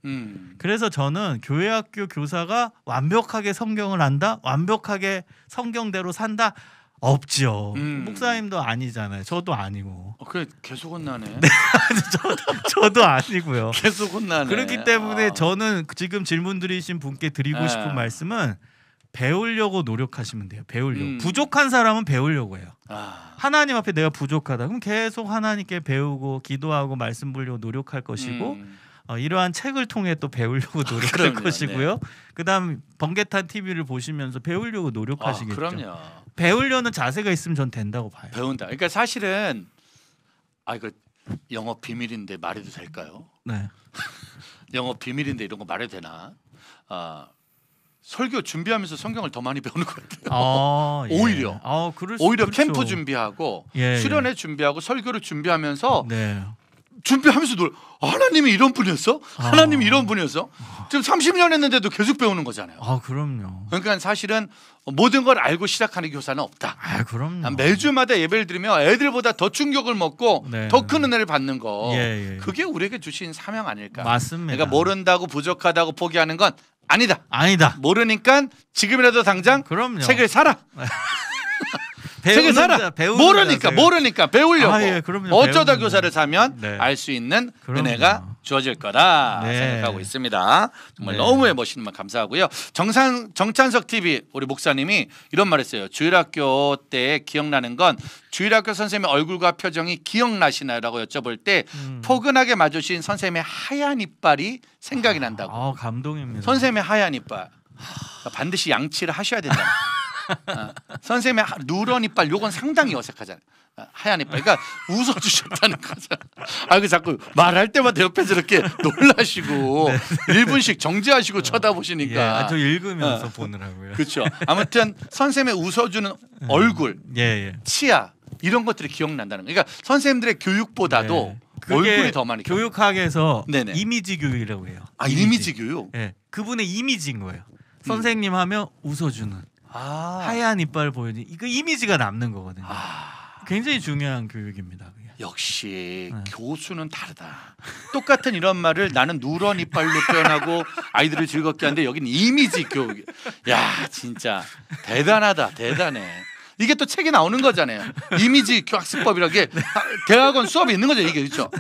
그래서 저는 교회학교 교사가 완벽하게 성경을 안다, 완벽하게 성경대로 산다 없죠. 목사님도 아니잖아요. 저도 아니고. 그래 계속 혼나네. 네. 저도 아니고요. 계속 혼나네. 그렇기 때문에 저는 지금 질문 드리신 분께 드리고 싶은 말씀은 배우려고 노력하시면 돼요. 배우려고. 부족한 사람은 배우려고 해요. 하나님 앞에 내가 부족하다. 그럼 계속 하나님께 배우고 기도하고 말씀 보려고 노력할 것이고 이러한 책을 통해 또 배우려고 노력할 것이고요. 네. 그다음 번개탄 TV를 보시면서 배우려고 노력하시겠죠. 그럼요. 배우려는 자세가 있으면 전 된다고 봐요. 배운다. 그러니까 사실은 이거 영업 비밀인데 말해도 될까요? 네. 영업 비밀인데 이런 거 말해도 되나? 설교 준비하면서 성경을 더 많이 배우는 것 같아요. 예. 오히려 오히려 그렇죠. 캠프 준비하고 수련회 준비하고 설교를 준비하면서 네. 준비하면서 하나님이 이런 분이었어? 하나님이 이런 분이었어? 지금 30년 했는데도 계속 배우는 거잖아요. 그럼요. 그러니까 사실은 모든 걸 알고 시작하는 교사는 없다. 그럼요. 매주마다 예배를 드리며 애들보다 더 충격을 먹고 더 큰 은혜를 받는 거. 그게 우리에게 주신 사명 아닐까? 맞습니다. 그러니까 모른다고 부족하다고 포기하는 건 아니다. 모르니까 지금이라도 당장 그럼요. 책을 사라. 책을 사라. 모르니까 배우려고. 어쩌다 배우는 교사를 사면 알 수 있는 은혜가 주어질 거다 생각하고 있습니다. 정말 너무의 멋있는 말 감사하고요. 정찬석 TV 우리 목사님이 이런 말했어요. 주일학교 때 기억나는 건 주일학교 선생님의 얼굴과 표정이 기억나시나요라고 여쭤볼 때 포근하게 마주친 선생님의 하얀 이빨이 생각이 난다고. 감동입니다. 선생님의 하얀 이빨 반드시 양치를 하셔야 된다. 선생님의 누런 이빨 요건 상당히 어색하잖아요. 하얀 이빨. 그러니까 웃어주셨다는 거죠. 그 자꾸 말할 때마다 옆에서 이렇게 놀라시고 1분씩 정지하시고 쳐다보시니까. 저 읽으면서 보느라고요. 그렇죠. 아무튼 선생님의 웃어주는 얼굴, 치아 이런 것들이 기억난다는 거예요. 그러니까 선생님들의 교육보다도 얼굴이 더 많이 교육학에서 이미지 교육이라고 해요. 이미지 교육? 그분의 이미지인 거예요. 선생님 하면 웃어주는 하얀 이빨 보여주는 이거 이미지가 남는 거거든요. 굉장히 중요한 교육입니다. 그게. 역시 교수는 다르다. 똑같은 이런 말을 나는 누런 이빨로 표현하고 아이들을 즐겁게 하는데 여기는 이미지 교육. 야 진짜 대단하다. 대단해. 이게 또 책에 나오는 거잖아요. 이미지 학습법이라는 게 대학원 수업에 있는 거죠. 이게 그렇죠.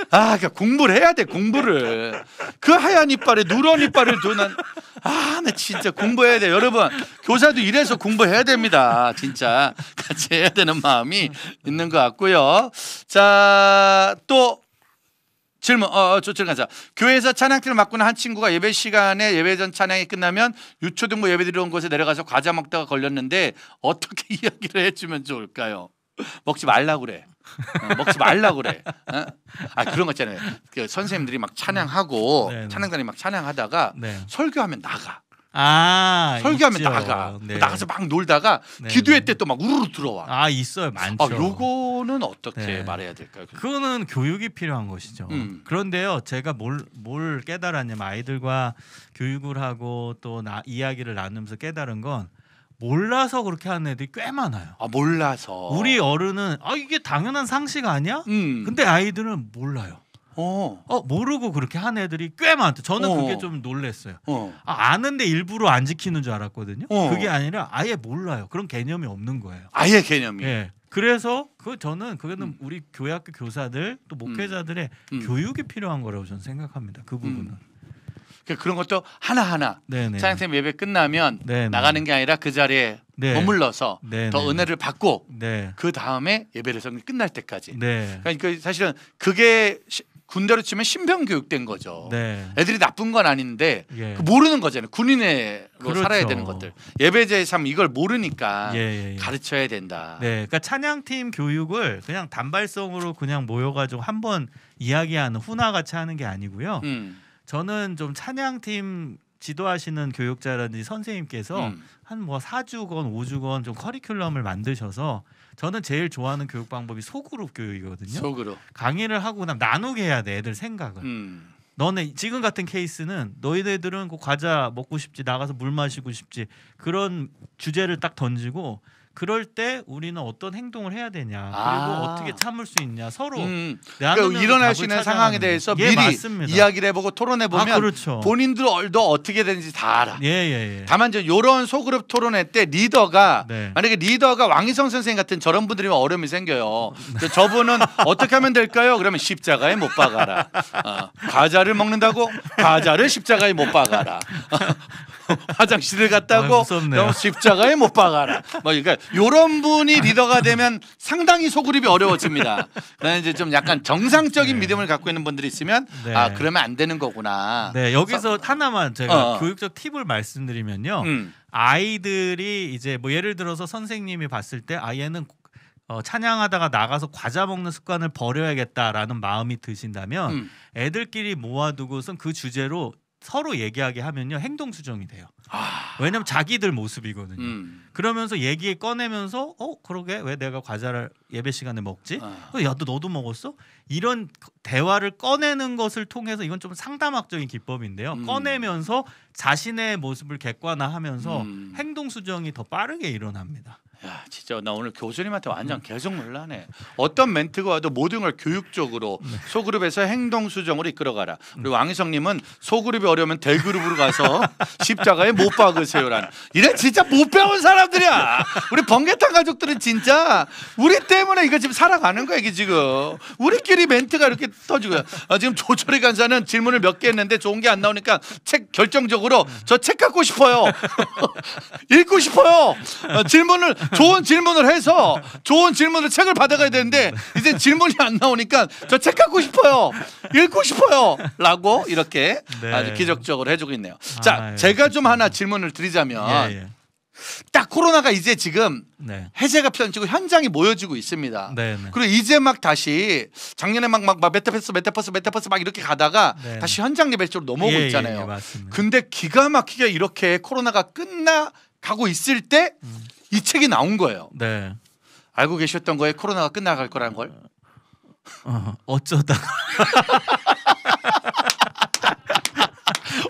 그러니까 공부를 해야 돼. 공부를. 그 하얀 이빨에 누런 이빨을 두는 나 진짜 공부해야 돼. 여러분 교사도 이래서 공부해야 됩니다. 진짜 같이 해야 되는 마음이 있는 것 같고요. 자, 또 질문. 저쪽 가자. 교회에서 찬양팀을 맡고 있는 한 친구가 예배 시간에 예배 전 찬양이 끝나면 유초등부 예배 드리러 온 곳에 내려가서 과자 먹다가 걸렸는데 어떻게 이야기를 해주면 좋을까요? 먹지 말라 그래. 먹지 말라 그래. 그런 거 있잖아요. 그 선생님들이 막 찬양하고 찬양단이 막 찬양하다가 설교하면 나가. 설교하면 있죠. 나가. 네. 나가서 막 놀다가 네. 기도회 때 또 막 우르르 들어와. 있어요. 많죠. 요거는 어떻게 네. 말해야 될까요? 그거는 교육이 필요한 것이죠. 그런데요, 제가 뭘 깨달았냐면 아이들과 교육을 하고 또 이야기를 나누면서 깨달은 건 몰라서 그렇게 하는 애들이 꽤 많아요. 몰라서. 우리 어른은 이게 당연한 상식 아니야? 근데 아이들은 몰라요. 모르고 그렇게 하는 애들이 꽤 많다. 저는 그게 좀 놀랐어요. 아는데 일부러 안 지키는 줄 알았거든요. 그게 아니라 아예 몰라요. 그런 개념이 없는 거예요. 아예 개념이. 예. 그래서 저는 그거는 우리 교회학교 교사들 또 목회자들의 교육이 필요한 거라고 저는 생각합니다. 그 부분은. 그런 것도 하나하나 찬양팀 예배 끝나면 네네. 나가는 게 아니라 그 자리에 머물러서 네네. 더 은혜를 받고 네. 그 다음에 예배를 끝날 때까지. 네. 그러니까 사실은 그게 군대로 치면 신병 교육된 거죠. 네. 애들이 나쁜 건 아닌데 예. 모르는 거잖아요. 군인으로 그렇죠. 살아야 되는 것들. 예배제의 삶 이걸 모르니까 예. 가르쳐야 된다. 네, 그러니까 찬양팀 교육을 그냥 단발성으로 그냥 모여가지고 한번 이야기하는 훈화같이 하는 게 아니고요. 저는 좀 찬양팀 지도하시는 교육자라든지 선생님께서 한 4주건 5주건 좀 커리큘럼을 만드셔서 저는 제일 좋아하는 교육 방법이 소그룹 교육이거든요. 속으로 강의를 하고 나면 나누게 해야 돼, 애들 생각을. 너네 지금 같은 케이스는 너희들은 그 과자 먹고 싶지, 나가서 물 마시고 싶지, 그런 주제를 딱 던지고 그럴 때 우리는 어떤 행동을 해야 되냐, 그리고 어떻게 참을 수 있냐, 서로 그러니까 일어날 수 있는 상황에 대해서 미리 맞습니다. 이야기를 해보고 토론해 보면 그렇죠. 본인들도 어떻게 되는지 다 알아. 예. 다만 이런 소그룹 토론회 때 리더가 만약에 리더가 왕희성 선생님 같은 저런 분들이면 어려움이 생겨요. 저분은 어떻게 하면 될까요? 그러면 십자가에 못 박아라. 과자를 먹는다고 과자를 십자가에 못 박아라. 화장실을 갔다고 십자가에 못 박아라. 그러니까 이런 분이 리더가 되면 상당히 소그룹이 어려워집니다. 그러나 이제 좀 약간 정상적인 믿음을 갖고 있는 분들이 있으면 그러면 안 되는 거구나. 네, 여기서 하나만 제가 교육적 팁을 말씀드리면요. 아이들이 이제 예를 들어서 선생님이 봤을 때 얘는 찬양하다가 나가서 과자 먹는 습관을 버려야겠다라는 마음이 드신다면 애들끼리 모아두고선 그 주제로 서로 얘기하게 하면요, 행동 수정이 돼요. 왜냐면 자기들 모습이거든요. 그러면서 얘기 꺼내면서 그러게 왜 내가 과자를 예배 시간에 먹지? 야, 너도 먹었어? 이런 대화를 꺼내는 것을 통해서, 이건 좀 상담학적인 기법인데요. 꺼내면서 자신의 모습을 객관화하면서 행동 수정이 더 빠르게 일어납니다. 야, 진짜 나 오늘 교수님한테 완전 계속 놀라네. 어떤 멘트가 와도 모든 걸 교육적으로 소그룹에서 행동 수정으로 이끌어가라. 그리고 왕희성님은 소그룹이 어려우면 대그룹으로 가서 십자가에 못 박으세요라는. 이래 진짜 못 배운 사람들이야. 우리 번개탄 가족들은 진짜 우리 때문에 이거 지금 살아가는 거야 이게 지금. 우리끼리 멘트가 이렇게 터지고요. 지금 조철희 간사는 질문을 몇 개 했는데 좋은 게 안 나오니까 책 결정적으로 저 책 갖고 싶어요. 읽고 싶어요. 좋은 질문을 해서 좋은 질문을 책을 받아가야 되는데 이제 질문이 안 나오니까 저 책 갖고 싶어요. 읽고 싶어요. 라고 이렇게 아주 기적적으로 해주고 있네요. 자, 제가 좀 하나 질문을 드리자면 딱 코로나가 이제 지금 해제가 펼치고 현장이 모여지고 있습니다. 그리고 이제 막 다시 작년에 막 메타버스 막 이렇게 가다가 다시 현장 예배 쪽으로 넘어오고 있잖아요. 근데 기가 막히게 이렇게 코로나가 끝나가고 있을 때 이 책이 나온 거예요. 알고 계셨던 거에 코로나가 끝나갈 거라는 걸? 어쩌다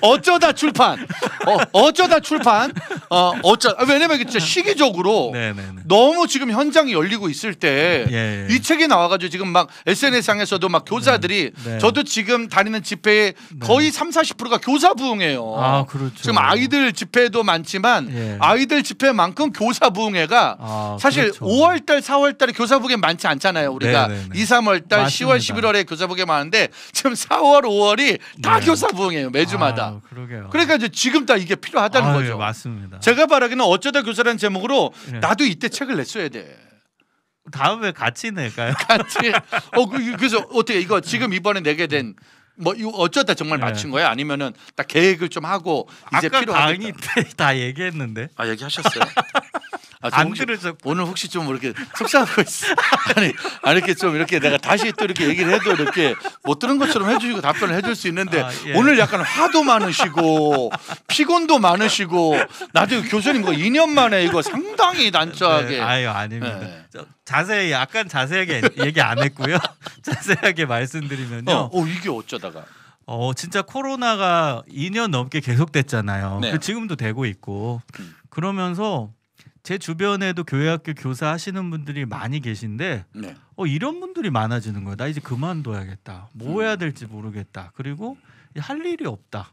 어쩌다 출판. 어쩌다 출판. 왜냐면 진짜 시기적으로 너무 지금 현장이 열리고 있을 때 이 책이 나와가지고 지금 막 SNS상에서도 막 교사들이 저도 지금 다니는 집회에 거의 30-40%가 교사 부흥회예요. 그렇죠. 지금 아이들 집회도 많지만 아이들 집회만큼 교사 부흥회가 사실 그렇죠. 5월달, 4월달에 교사 부흥회 많지 않잖아요. 우리가 2, 3월달, 맞습니다. 10월, 11월에 교사 부흥회 많은데 지금 4월, 5월이 다 교사 부흥회예요. 매주마다. 그러게요. 그러니까 이제 지금 다 이게 필요하다는 거죠. 맞습니다. 제가 바라기는 어쩌다 교사라는 제목으로 나도 이때 책을 냈어야 돼. 다음에 같이 낼까요? 같이. 그래서 어떻게 이거 지금 이번에 내게 된 이거 어쩌다 정말 맞춘 거야? 아니면은 딱 계획을 좀 하고 이제 아까 필요하겠다. 강의 때 다 얘기했는데. 얘기하셨어요? 안 들으셨고 오늘 혹시 좀 이렇게 속상하고 있어. 아니 이렇게 좀 이렇게 내가 다시 또 이렇게 얘기를 해도 이렇게 못 들은 것처럼 해주시고 답변을 해줄 수 있는데 예. 오늘 약간 화도 많으시고 피곤도 많으시고 나중에 교수님 이거 2년 만에 이거 상당히 난처하게. 네, 아유 아닙니다. 네. 자세히 약간 자세하게 얘기 안 했고요. 자세하게 말씀드리면요. 이게 어쩌다가. 진짜 코로나가 2년 넘게 계속됐잖아요. 네. 지금도 되고 있고 그러면서 제 주변에도 교회학교 교사 하시는 분들이 많이 계신데 네. 이런 분들이 많아지는 거예요. 나 이제 그만둬야겠다. 뭐 해야 될지 모르겠다. 그리고 할 일이 없다.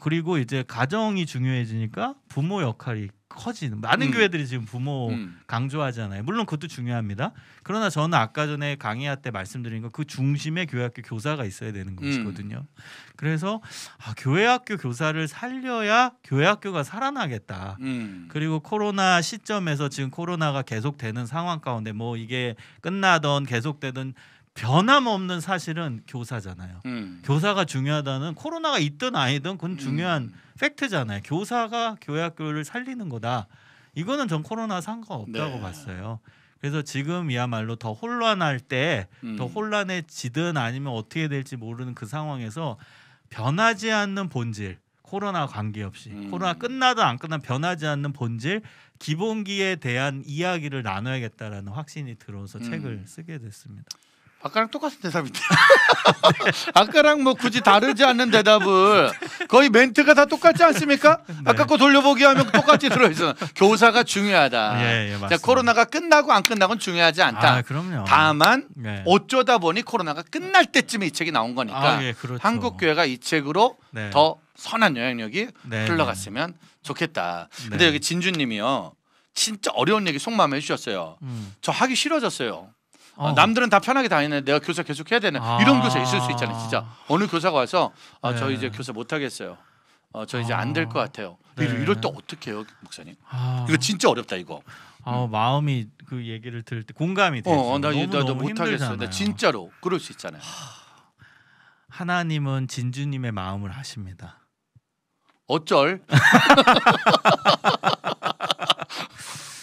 그리고 이제 가정이 중요해지니까 부모 역할이 커지는 많은 교회들이 지금 부모 강조하잖아요. 물론 그것도 중요합니다. 그러나 저는 아까 전에 강의할 때 말씀드린 거 그 중심에 교회학교 교사가 있어야 되는 것이거든요. 그래서 교회학교 교사를 살려야 교회학교가 살아나겠다. 그리고 코로나 시점에서 지금 코로나가 계속되는 상황 가운데 뭐 이게 끝나던 계속되던 변함없는 사실은 교사잖아요. 교사가 중요하다는 코로나가 있든 아니든 그건 중요한 팩트잖아요. 교사가 교회학교를 살리는 거다. 이거는 전 코로나 상관없다고 봤어요. 그래서 지금이야말로 더 혼란할 때 더 혼란해지든 아니면 어떻게 될지 모르는 그 상황에서 변하지 않는 본질, 코로나 관계없이 코로나 끝나든 안 끝나든 변하지 않는 본질, 기본기에 대한 이야기를 나눠야겠다라는 확신이 들어서 책을 쓰게 됐습니다. 아까랑 똑같은 대답인데. 아까랑 뭐 굳이 다르지 않는 대답을 거의 멘트가 다 똑같지 않습니까? 네. 아까 거 돌려보기 하면 똑같이 들어있어. 교사가 중요하다. 예, 맞습니다. 자, 코로나가 끝나고 안 끝나고는 중요하지 않다. 그럼요. 다만 네. 어쩌다 보니 코로나가 끝날 때쯤에 이 책이 나온 거니까 그렇죠. 한국 교회가 이 책으로 네. 더 선한 영향력이 네, 흘러갔으면 좋겠다. 근데 네. 여기 진주님이요, 진짜 어려운 얘기 속마음에 해주셨어요. 저 하기 싫어졌어요. 남들은 다 편하게 다니는데 내가 교사 계속 해야 되는 이런 교사 있을 수 있잖아요. 진짜 어느 교사가 와서 저 이제 교사 못 하겠어요. 저 이제 안 될 것 같아요. 네. 이럴 때 어떻게 해요, 목사님? 이거 진짜 어렵다 이거. 마음이 그 얘기를 들을 때 공감이 되죠. 나도 못 하겠어요. 나 진짜로 그럴 수 있잖아요. 하나님은 진주님의 마음을 아십니다. 어쩔?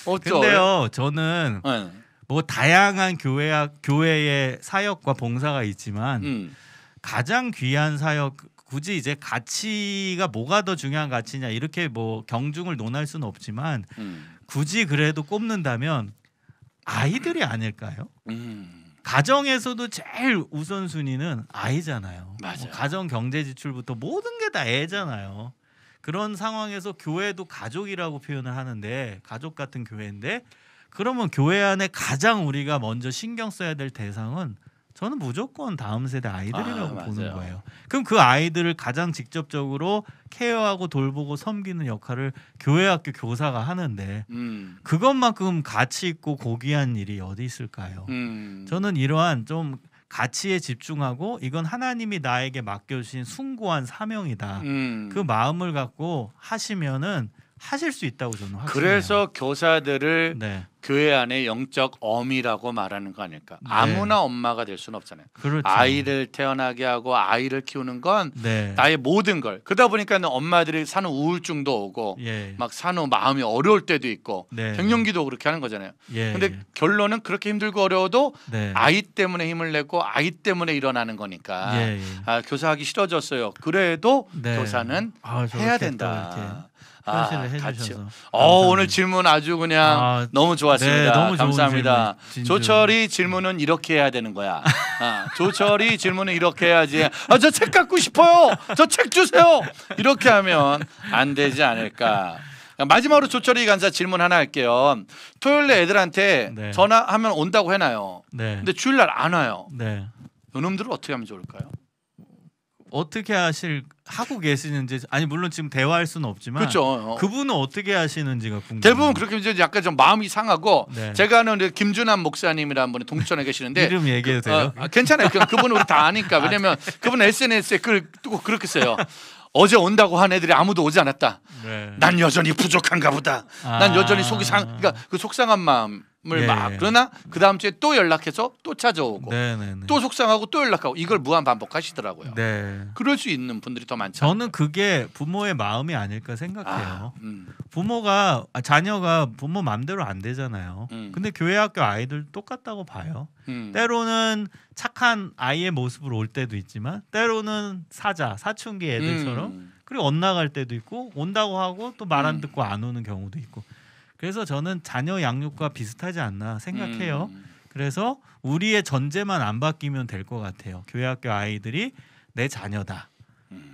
근데요, 저는 네. 뭐 다양한 교회의 사역과 봉사가 있지만 가장 귀한 사역, 굳이 이제 가치가 뭐가 더 중요한 가치냐 이렇게 뭐 경중을 논할 수는 없지만 굳이 그래도 꼽는다면 아이들이 아닐까요? 가정에서도 제일 우선순위는 아이잖아요. 맞아요. 가정 경제 지출부터 모든 게 다 애잖아요. 그런 상황에서 교회도 가족이라고 표현을 하는데, 가족 같은 교회인데, 그러면 교회 안에 가장 우리가 먼저 신경 써야 될 대상은 저는 무조건 다음 세대 아이들이라고 보는 거예요. 그럼 그 아이들을 가장 직접적으로 케어하고 돌보고 섬기는 역할을 교회학교 교사가 하는데 그것만큼 가치 있고 고귀한 일이 어디 있을까요? 저는 이러한 좀 가치에 집중하고 이건 하나님이 나에게 맡겨주신 숭고한 사명이다. 그 마음을 갖고 하시면은 하실 수 있다고 저는 확신해요. 그래서 교사들을 네. 교회 안에 영적 어미라고 말하는 거 아닐까? 네. 아무나 엄마가 될 수는 없잖아요. 그렇죠. 아이를 태어나게 하고 아이를 키우는 건 네. 나의 모든 걸. 그러다 보니까 엄마들이 산후 우울증도 오고 예. 막 산후 마음이 어려울 때도 있고 네. 갱년기도 그렇게 하는 거잖아요. 예. 근데 결론은 그렇게 힘들고 어려워도 네. 아이 때문에 힘을 내고 아이 때문에 일어나는 거니까 예. 교사하기 싫어졌어요. 그래도 네. 교사는 저렇게 해야 또 된다. 현실을 같이. 해주셔서 오늘 질문 아주 그냥 너무 좋았습니다. 네, 너무 좋은 감사합니다. 질문, 조철이 질문은 이렇게 해야 되는 거야. 조철이 질문은 이렇게 해야지. 저 책 갖고 싶어요. 저 책 주세요. 이렇게 하면 안 되지 않을까. 마지막으로 조철이 간사 질문 하나 할게요. 토요일에 애들한테 네. 전화하면 온다고 해놔요. 네. 근데 주일날 안 와요. 네. 이놈들은 어떻게 하면 좋을까요? 어떻게 하고 계시는지, 아니 물론 지금 대화할 수는 없지만 그렇죠. 그분은 어떻게 하시는지가 궁금해요. 대부분 그렇게 이제 약간 좀 마음이 상하고 네. 제가 아는 우리 김준환 목사님이라는 분이 동천에 계시는데 이름 얘기해도 돼요? 괜찮아요. 그분 우리 다 아니까. 왜냐면 그분 SNS에 글 뜨고 그렇게 써요. 어제 온다고 한 애들이 아무도 오지 않았다. 네. 난 여전히 부족한가 보다. 난 여전히 속이 그러니까 그 속상한 마음 예, 막 예. 그러나 그 다음 주에 또 연락해서 또 찾아오고 네네네. 또 속상하고 또 연락하고 이걸 무한 반복하시더라고요. 네. 그럴 수 있는 분들이 더 많죠. 저는 그게 부모의 마음이 아닐까 생각해요. 아, 자녀가 부모 맘대로 안 되잖아요. 근데 교회 학교 아이들 똑같다고 봐요. 때로는 착한 아이의 모습으로 올 때도 있지만 때로는 사춘기 애들처럼 그리고 엇나갈 때도 있고 온다고 하고 또 말 안 듣고 안 오는 경우도 있고. 그래서 저는 자녀 양육과 비슷하지 않나 생각해요. 그래서 우리의 전제만 안 바뀌면 될 것 같아요. 교회 학교 아이들이 내 자녀다.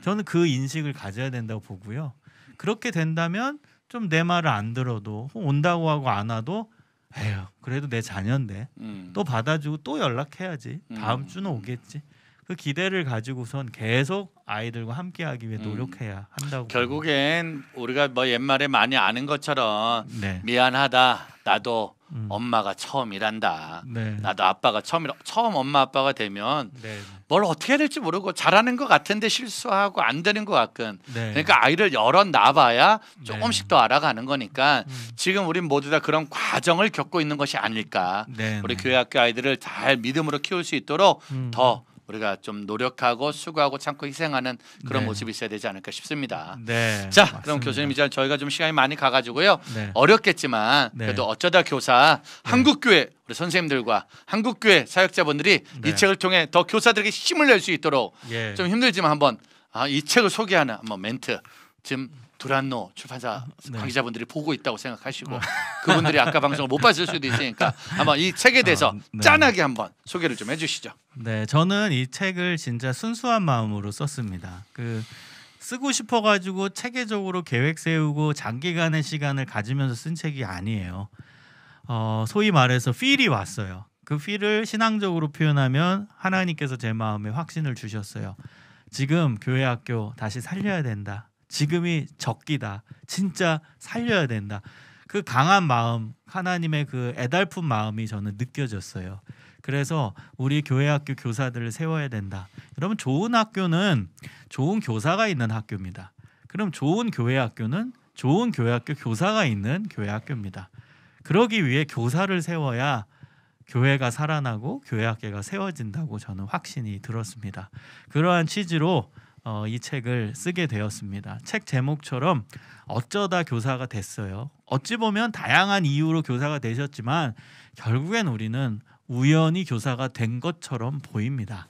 저는 그 인식을 가져야 된다고 보고요. 그렇게 된다면 좀 내 말을 안 들어도 온다고 하고 안 와도 에휴 그래도 내 자녀인데 또 받아주고 또 연락해야지. 다음 주는 오겠지. 그 기대를 가지고선 계속 아이들과 함께하기 위해 노력해야 한다고. 결국엔 우리가 뭐 옛말에 많이 아는 것처럼 네. 미안하다. 나도 엄마가 처음이란다. 네. 나도 아빠가 처음 엄마 아빠가 되면 네. 뭘 어떻게 해야 될지 모르고 잘하는 것 같은데 실수하고 안 되는 것 같건. 네. 그러니까 아이를 열어 놔봐야 조금씩 더 알아가는 거니까 지금 우린 모두 다 그런 과정을 겪고 있는 것이 아닐까. 네. 우리 교회 학교 아이들을 잘 믿음으로 키울 수 있도록 더 우리가 좀 노력하고 수고하고 참고 희생하는 그런 네. 모습이 있어야 되지 않을까 싶습니다. 네. 자, 맞습니다. 그럼 교수님 이제 저희가 좀 시간이 많이 가가지고요. 네. 어렵겠지만 네. 그래도 어쩌다 교사 한국교회 우리 선생님들과 한국교회 사역자분들이 네. 이 책을 통해 더 교사들에게 힘을 낼 수 있도록 예. 좀 힘들지만 한번 이 책을 소개하는 한번 멘트 지금 두란노 출판사 네. 관계자분들이 보고 있다고 생각하시고 그분들이 아까 방송을 못 봤을 수도 있으니까 한번 이 책에 대해서 네. 짠하게 한번 소개를 좀 해주시죠. 네, 저는 이 책을 진짜 순수한 마음으로 썼습니다. 쓰고 싶어가지고 체계적으로 계획 세우고 장기간의 시간을 가지면서 쓴 책이 아니에요. 소위 말해서 필이 왔어요. 그 필을 신앙적으로 표현하면 하나님께서 제 마음에 확신을 주셨어요. 지금 교회 학교 다시 살려야 된다. 지금이 적기다. 진짜 살려야 된다. 그 강한 마음, 하나님의 그 애달픈 마음이 저는 느껴졌어요. 그래서 우리 교회 학교 교사들을 세워야 된다. 여러분 좋은 학교는 좋은 교사가 있는 학교입니다. 그럼 좋은 교회 학교는 좋은 교회 학교 교사가 있는 교회 학교입니다. 그러기 위해 교사를 세워야 교회가 살아나고 교회 학교가 세워진다고 저는 확신이 들었습니다. 그러한 취지로 이 책을 쓰게 되었습니다. 책 제목처럼 어쩌다 교사가 됐어요. 어찌 보면 다양한 이유로 교사가 되셨지만 결국엔 우리는 우연히 교사가 된 것처럼 보입니다.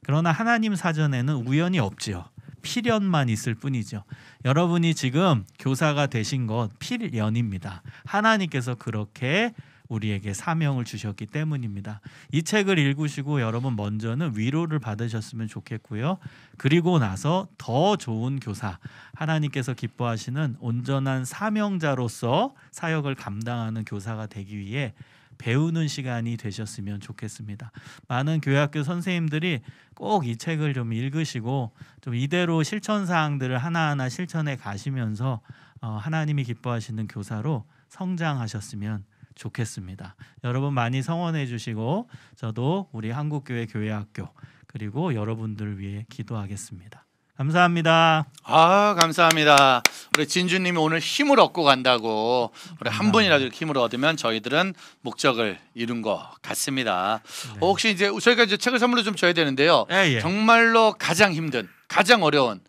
그러나 하나님 사전에는 우연이 없지요. 필연만 있을 뿐이죠. 여러분이 지금 교사가 되신 것 필연입니다. 하나님께서 그렇게 우리에게 사명을 주셨기 때문입니다. 이 책을 읽으시고 여러분 먼저는 위로를 받으셨으면 좋겠고요. 그리고 나서 더 좋은 교사, 하나님께서 기뻐하시는 온전한 사명자로서 사역을 감당하는 교사가 되기 위해 배우는 시간이 되셨으면 좋겠습니다. 많은 교회학교 선생님들이 꼭 이 책을 좀 읽으시고 좀 이대로 실천 사항들을 하나하나 실천해 가시면서 하나님이 기뻐하시는 교사로 성장하셨으면 좋겠습니다. 여러분 많이 성원해 주시고 저도 우리 한국교회 교회학교 그리고 여러분들을 위해 기도하겠습니다. 감사합니다. 감사합니다. 우리 진주님이 오늘 힘을 얻고 간다고 우리 한 분이라도 힘을 얻으면 저희들은 목적을 이룬 것 같습니다. 네. 혹시 이제 저희가 이제 책을 선물로 좀 줘야 되는데요. 예. 정말로 가장 힘든, 가장 어려운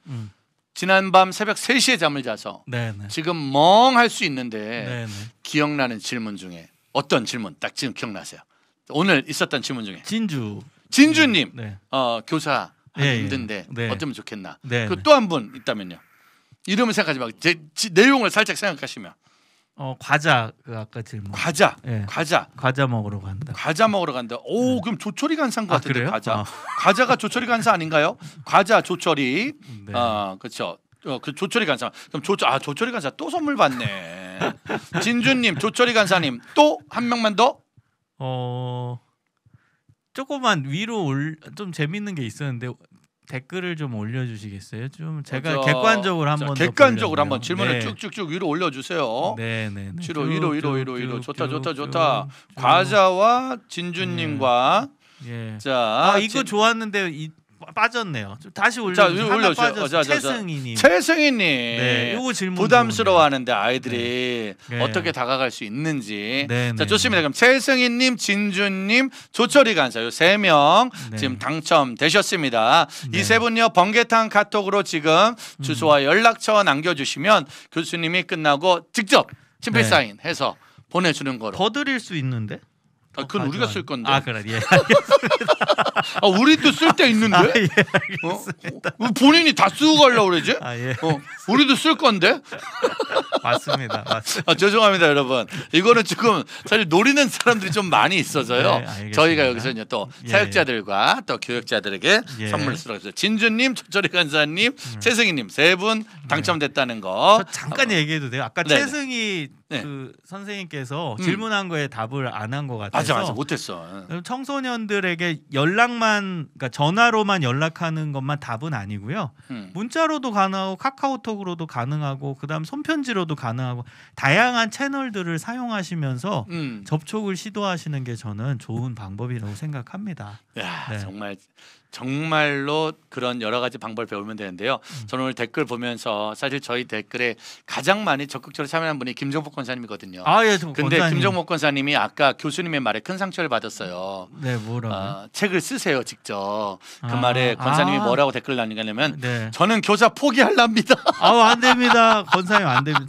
지난밤 새벽 3시에 잠을 자서 네네. 지금 멍할 수 있는데 네네. 기억나는 질문 중에 어떤 질문 딱 지금 기억나세요? 오늘 있었던 질문 중에 진주님 네. 교사 예, 힘든데 네. 어쩌면 좋겠나. 네. 또 한 분 있다면요. 이름을 생각하지 말고 내용을 살짝 생각하시면 과자 아까 질문. 과자 네. 과자 먹으러 간다. 과자 먹으러 간다. 오 그럼 조철이 간사인 것 같은데 그래요? 과자가 조철이 간사 아닌가요? 과자 조철이 네. 그렇죠. 그 조철이 간사. 그럼 조철이 간사 또 선물 받네. 진주님, 조철이 간사님 또 한 명만 더. 조금만 위로 좀 재밌는 게 있었는데 댓글을 좀 올려주시겠어요? 좀 제가 객관적으로 한번 객관적으로 한번 질문을 쭉쭉쭉 위로 올려주세요. 네네. 위로 좋다. 과자와 진주님과 예. 자 이거 좋았는데 빠졌네요. 좀 다시 자, 올려주세요. 하나 올려주세요. 빠졌어요. 자. 최승희님. 최승희님, 네, 요거 질문 부담스러워하는데 아이들이 네. 어떻게 다가갈 수 있는지. 네, 자, 네, 좋습니다. 그럼 최승희님, 진주님, 조철이 간사 요 3명 네. 지금 당첨되셨습니다. 네. 이 세 분요 번개탄 카톡으로 지금 주소와 연락처 남겨주시면 교수님이 끝나고 직접 친필 네. 사인해서 보내주는 거로. 더 드릴 수 있는데? 그건 우리가 쓸 건데. 아 그래 예. 우리도 쓸 때 있는데. 아, 예, 알겠습니다. 본인이 다 쓰고 가려고 그러지? 아 예. 우리도 쓸 건데. 맞습니다. 맞습니다. 죄송합니다, 여러분. 이거는 지금 사실 노리는 사람들이 좀 많이 있어서요. 네, 알겠습니다. 저희가 여기서 이제 또 예, 사역자들과 또 교역자들에게 예. 선물을 쓰러졌어요. 진주님, 조철이 간사님, 최승희님 3분 당첨됐다는 거. 저 잠깐 얘기해도 돼요? 아까 네네. 최승희 네. 그 선생님께서 질문한 거에 답을 안 한 것 같아서 맞아 못했어. 청소년들에게 연락만 그러니까 전화로만 연락하는 것만 답은 아니고요. 문자로도 가능하고 카카오톡으로도 가능하고 그다음 손편지로도 가능하고 다양한 채널들을 사용하시면서 접촉을 시도하시는 게 저는 좋은 방법이라고 생각합니다. 야, 네. 정말로 그런 여러 가지 방법을 배우면 되는데요. 저는 오늘 댓글 보면서 사실 저희 댓글에 가장 많이 적극적으로 참여한 분이 김종복 권사님이거든요. 아 예, 근데 김종복 권사님이 아까 교수님의 말에 큰 상처를 받았어요. 네, 뭐라고요? 책을 쓰세요 직접. 그 말에 권사님이 뭐라고 댓글을 남기냐면 네. 저는 교사 포기할랍니다. 안 됩니다. 권사님 안 됩니다.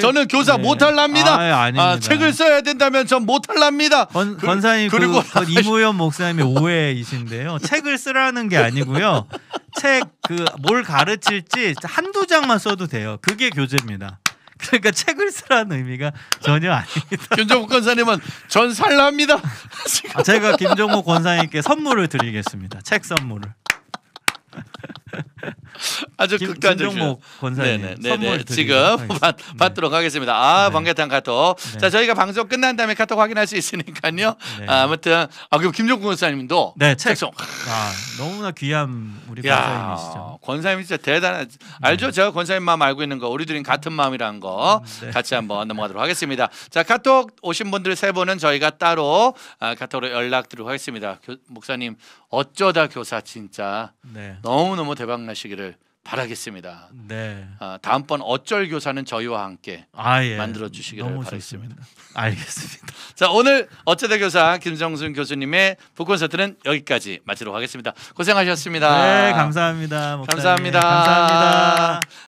저는 교사 못할랍니다. 아닙니다. 책을 써야 된다면 전 못할랍니다. 권사님 그리고 그건 이무현 목사님의 오해이신데요. 책을 쓰라는 게 아니고요. 책 뭘 가르칠지 한두 장만 써도 돼요. 그게 교재입니다. 그러니까 책을 쓰라는 의미가 전혀 아닙니다. 김종국 권사님은 전 살랍니다. 제가 김종국 권사님께 선물을 드리겠습니다. 책 선물을. 아주 극단적이죠. 김종목 권사님 선물 지금 받도록 하겠습니다. 네. 번개탄 카톡. 네. 자, 저희가 방송 끝난 다음에 카톡 확인할 수 있으니까요. 네. 아무튼 그럼 김종국 권사님도 네, 책. 송. 너무나 귀한 우리 권사님이시죠. 권사님 진짜 대단한. 알죠? 제가 권사님 마음 알고 있는 거. 우리들은 같은 마음이라는 거 네. 같이 한번 넘어가도록 하겠습니다. 자, 카톡 오신 분들 3분은 저희가 따로 카톡으로 연락드리도록 하겠습니다. 목사님 어쩌다 교사 진짜 네. 너무너무 대박 나시기를 바라겠습니다. 네. 다음번 어쩔 교사는 저희와 함께 예. 만들어 주시기를 너무 바라겠습니다. 좋습니다. 알겠습니다. 자, 오늘 어쩌다 교사 김정순 교수님의 북콘서트는 여기까지 마치도록 하겠습니다. 고생하셨습니다. 네, 감사합니다. 목사님. 감사합니다. 감사합니다.